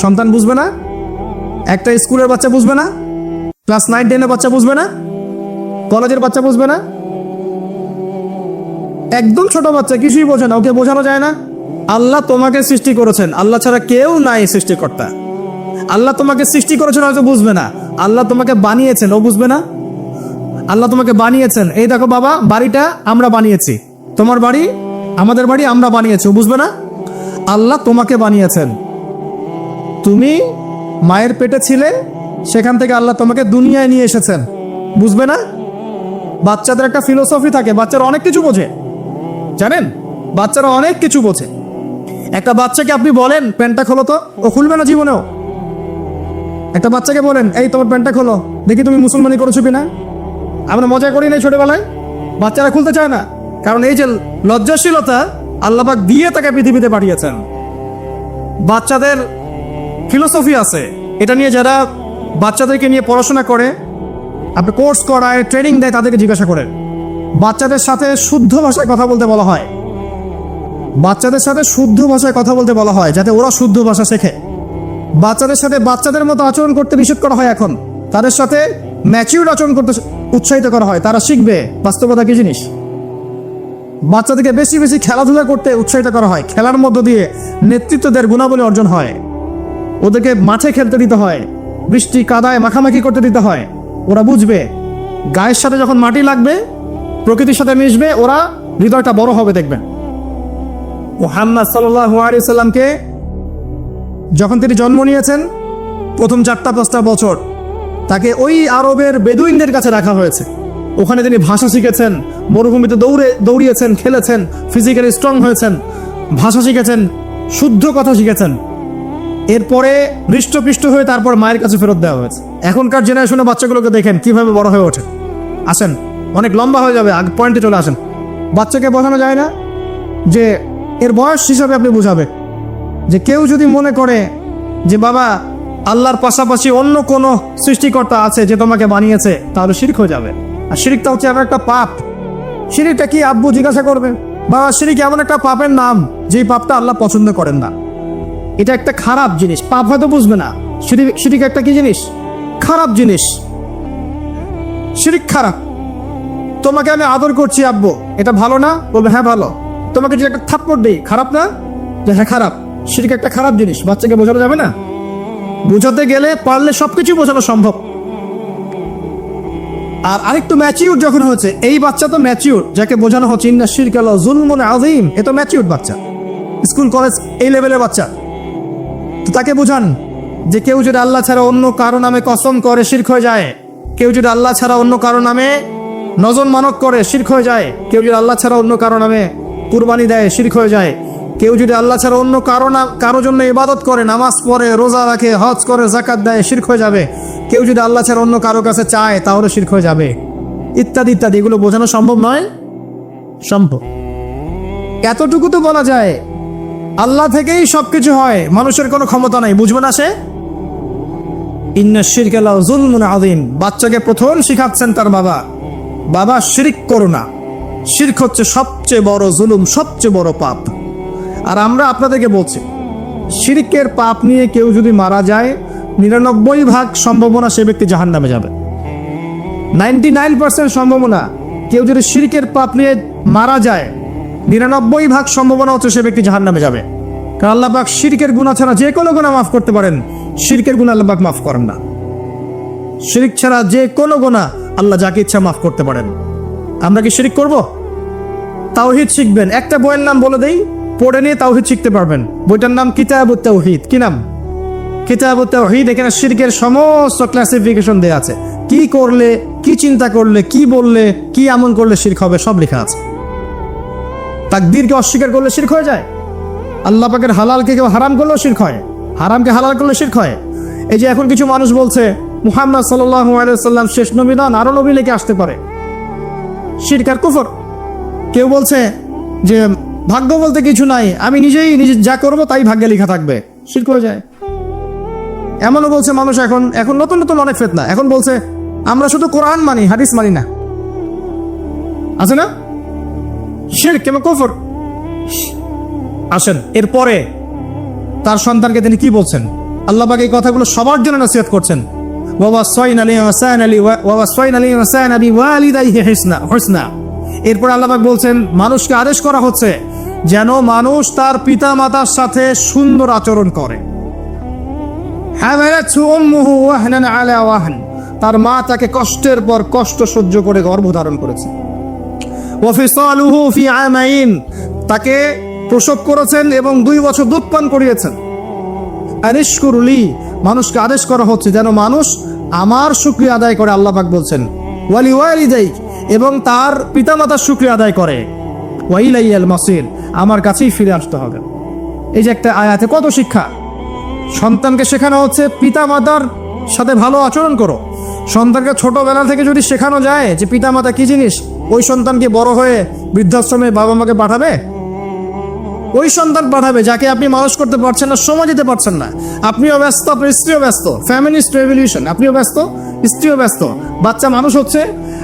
সন্তান বুঝবে না, একটা স্কুলের বাচ্চা বুঝবে না, ক্লাস 9, 10-এর বাচ্চা বুঝবে না, কলেজের বাচ্চা বুঝবে না, একদম ছোট বাচ্চা কিছুই বোঝে না, ওকে বোঝানো যায় না আল্লাহ তোমাকে সৃষ্টি করেছেন, আল্লাহ ছাড়া কেউ নাই সৃষ্টিকর্তা। আল্লাহ তোমাকে সৃষ্টি করেছেন হয়তো বুঝবে না, আল্লাহ তোমাকে বানিয়েছেন ও বুঝবে না। আল্লাহ তোমাকে বানিয়েছেন, এই দেখো বাবা, বাড়িটা আমরা বানিয়েছি, তোমার বাড়ি আমাদের বাড়ি আমরা বানিয়েছি, ও বুঝবে না। আল্লাহ তোমাকে বানিয়েছেন, তুমি মায়ের পেটে ছিলে, সেখান থেকে আল্লাহ তোমাকে দুনিয়ায় নিয়ে এসেছেন, বুঝবে না। বাচ্চাদের একটা ফিলোসফি থাকে, বাচ্চারা অনেক কিছু বোঝে, জানেন, বাচ্চারা অনেক কিছু বোঝে। একটা বাচ্চাকে আপনি বলেন প্যান্টটা খোলো তো, ও খুলবে না জীবনেও। একটা বাচ্চাকে বলেন এই তোমার প্যান্টটা খোলো, দেখি তুমি মুসলমানি করেছো কিনা। আমরা মজা করি নাই ছোটবেলায়, বাচ্চারা খুলতে চায় না, কারণ এই যে লজ্জাশীলতা আল্লাহ পাক দিয়ে তাকে পৃথিবীতে পাঠিয়েছেন। বাচ্চাদের ফিলোসফি আছে, এটা নিয়ে যারা বাচ্চাদেরকে নিয়ে পড়াশোনা করে, আপনি কোর্স করায়, ট্রেনিং দেয়, তাদেরকে জিজ্ঞাসা করেন। বাচ্চাদের সাথে শুদ্ধ ভাষায় কথা বলতে বলা হয়, বাচ্চাদের সাথে শুদ্ধ ভাষায় কথা বলতে বলা হয়, যাতে ওরা শুদ্ধ ভাষা শেখে। বাচ্চাদের সাথে বাচ্চাদের মতো আচরণ করতে নিষেধ করা হয়। এখন তাদের সাথে ম্যাচিউর আচরণ করতে উৎসাহিত করা হয়, তারা শিখবে বাস্তবতা কি জিনিস। বাচ্চাদেরকে বেশি বেশি খেলাধুলা করতে উৎসাহিত করা হয়, খেলার মধ্য দিয়ে নেতৃত্বদের গুণাবলী অর্জন হয়। ওদেরকে মাঠে খেলতে দিতে হয়, বৃষ্টি কাদায় মাখামাখি করতে দিতে হয়, ওরা বুঝবে। গায়ের সাথে যখন মাটি লাগবে, প্রকৃতির সাথে মিশবে, ওরা হৃদয়টা বড় হবে। দেখবেন মুহাম্মদ সাল্লাল্লাহু আলাইহি সাল্লামকে যখন তিনি জন্ম নিয়েছেন, প্রথম 4-5 বছর তাকে ওই আরবের বেদুইনদের কাছে রাখা হয়েছে। ওখানে তিনি ভাষা শিখেছেন, মরুভূমিতে দৌড়িয়েছেন, খেলেছেন, ফিজিক্যালি স্ট্রং হয়েছেন, ভাষা শিখেছেন, শুদ্ধ কথা শিখেছেন। এরপরে হৃষ্টপৃষ্ট হয়ে তারপর মায়ের কাছে ফেরত দেওয়া হয়েছে। এখনকার জেনারেশনে বাচ্চাগুলোকে দেখেন কিভাবে বড় হয়ে ওঠে। আসেন, অনেক লম্বা হয়ে যাবে, আগে পয়েন্টে চলে আসেন। বাচ্চাকে বোঝানো যায় না যে এর বয়স হিসাবে আপনি বুঝাবে যে কেউ যদি মনে করে যে বাবা আল্লাহর পাশাপাশি অন্য কোনো সৃষ্টিকর্তা আছে যে তোমাকে বানিয়েছে, তাহলে শিরক হয়ে যাবে। আর শিরকটা হচ্ছে এমন একটা পাপ। শিরকটা কি আব্বু জিজ্ঞাসা করবে, বাবা শিরক এমন একটা পাপের নাম যেই পাপটা আল্লাহ পছন্দ করেন না। এটা একটা খারাপ জিনিস, পাপ হয়তো বুঝবে না। শিরক একটা কি জিনিস? খারাপ জিনিস। শিরক খারাপ। তোমাকে আমি আদর করছি আব্বু, এটা ভালো না? বলবে হ্যাঁ ভালো। তোমাকে যদি একটা থাপ্পড় দিই, খারাপ না? যে হ্যাঁ খারাপ। শিরক একটা খারাপ জিনিস, বাচ্চাকে বোঝানো যাবে না। বোঝাতে গেলে পারলে সবকিছু বোঝানো সম্ভব। আর আরেকটু ম্যাচিউর যখন হয়েছে, এই বাচ্চা তো ম্যাচিউর, যাকে বোঝানো হচ্ছে ইন্না শিরকা লাযুলমুন আযীম, এ তো ম্যাচিউর বাচ্চা, স্কুল কলেজ এই লেভেলের বাচ্চা। তো তাকে বোঝান যে কেউ যদি আল্লাহ ছাড়া অন্য কারো নামে কসম করে, শিরক হয়ে যায়। কেউ যদি আল্লাহ ছাড়া অন্য কারো নামে নজর মানত করে, শিরক হয়ে যায়। কেউ যদি আল্লাহ ছাড়া অন্য কারো নামে কুরবানি দেয়, শিরক হয়ে যায়। কেউ যদি আল্লাহ ছাড়া অন্য কারো জন্য ইবাদত করে, নামাজ পড়ে, রোজা রাখে, হজ করে, যাকাত দেয়, শিরক হয়ে যাবে। কেউ যদি আল্লাহ ছাড়া অন্য কারো কাছে চায়, তাহলে শিরক হয়ে যাবে, ইত্যাদি ইত্যাদি। এগুলো বোঝানো সম্ভব নয়? সম্ভব। এতটুকু তো বলা যায় আল্লাহ থেকেই সবকিছু হয়, মানুষের কোনো ক্ষমতা নাই। বুঝবে না সে? ইন্না শিরকা লাযুলমুন আযীম। বাচ্চাকে প্রথম শিখাচ্ছেন তার বাবা, বাবা শিরক করো না। শিরক হচ্ছে সবচেয়ে বড় জুলুম, সবচেয়ে বড় পাপ। আর আমরা আপনাদেরকে বলছি, শিরকের পাপ নিয়ে কেউ যদি মারা যায়, 99% সম্ভাবনা সে ব্যক্তি জাহান্নামে যাবে। 99% সম্ভাবনা কেউ যদি শিরকের পাপ নিয়ে মারা যায়, 99% সম্ভাবনা হচ্ছে সে ব্যক্তি জাহান্নামে যাবে। কারণ আল্লাহ পাক শিরকের গুনাহ ছাড়া যে কোনো গুনাহ মাফ করতে পারেন, শিরকের গুনাহ আল্লাহ পাক মাফ করেন না। শিরক ছাড়া যে কোনো গুনাহ আল্লাহ যাকে ইচ্ছা মাফ করতে পারেন। আমরা কি শিরক করব? তাওহীদ শিখবেন। একটা বইয়ের নাম বলে দেই, পড়ে নিয়ে তাওহীদ শিখতে পারবেন। বইটার নাম কিতাবুত তাওহীদ। কি নাম? কিতাবুত তাওহীদ। এখানে শিরকের সমস্ত ক্লাসিফিকেশন দেয়া আছে। কি করলে, কি চিন্তা করলে, কি বললে, কি আমল করলে শিরক হবে, সব লেখা আছে। তাকদীরকে অস্বীকার করলে শিরক হয়ে যায়। আল্লাহ পাকের হালালকে কেউ হারাম করলেও শিরক হয়, হারামকে হালাল করলে শিরক হয়। এই যে এখন কিছু মানুষ বলছে মুহাম্মদ সাল্লাল্লাহু আলাইহি ওয়াসাল্লাম শেষ নবী নন, আরো নবী লেগে আসতে পারে। শিরক আর কুফর। কেউ বলছে যে ভাগ্য বলতে কিছু নাই, আমি নিজে যা করবো তাই ভাগ্যে লেখা থাকবে, শিরক হয়ে যায়। এমনও বলছে মানুষ এখন নতুন নতুন অনেক ফিতনা। এখন বলছে আমরা শুধু কোরআন মানি, হাদিস মানি না। আছে না? শিরক কিংবা কুফর। আসেন এরপরে তার সন্তানকে তিনি কি বলছেন? আল্লাহ পাক এই কথাগুলো সবার জন্য নসিহত করছেন। এরপর আল্লাহ পাক বলছেন মানুষকে আদেশ করা হচ্ছে যেন মানুষ তার পিতা মাতার সাথে সুন্দর আচরণ করে। তার মা তাকে কষ্টের পর কষ্ট সহ্য করে গর্ভধারণ করেছে। তাকে প্রসব করেছেন এবং 2 বছর দুধ পান করিয়েছেন। আনিশকুরলি, মানুষকে আদেশ করা হচ্ছে যেন মানুষ আমার শুকরিয়া আদায় করে। আল্লাহ পাক বলছেন ওয়ালি ওয়ালিদাইক, এবং তার পিতামাতার শুকরিয়া আদায় করে। ওয়াইলাইয়াল মাসির, আমার কাছেই ফিরে আসতে হবে। এই যে একটা আয়াতে কত শিক্ষা। সন্তানকে শেখানো হচ্ছে পিতামাতার সাথে ভালো আচরণ করো। সন্তানকে ছোটবেলা থেকে যদি শেখানো যায় যে পিতামাতা কি জিনিস, ওই সন্তানকে বড় হয়ে বৃদ্ধাশ্রমে বাবা মাকে পাঠাবে? ওই সন্তান পাঠাবে যাকে আপনি মানুষ করতে পারছেন না, সময় দিতে পারছেন না। আপনিও ব্যস্ত, আপনার স্ত্রীও ব্যস্ত। ফ্যামিলিস্ট রেভলিউশন, আপনিও ব্যস্ত, স্ত্রীও ব্যস্ত। বাচ্চা মানুষ হচ্ছে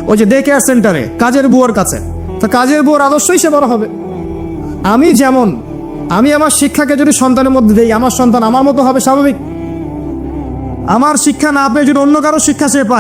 ওই যে ডে কেয়ার সেন্টারে কাজের বুয়ার কাছে। তো কাজের বুয়ার আদর্শই সে বড় হবে। আমি আমার শিক্ষাকে যদি সন্তানের মধ্যে দেই, আমার সন্তান আমার মতো হবে স্বাভাবিক। আমার শিক্ষা না পেয়ে যদি অন্য কারো শিক্ষা সে পায়,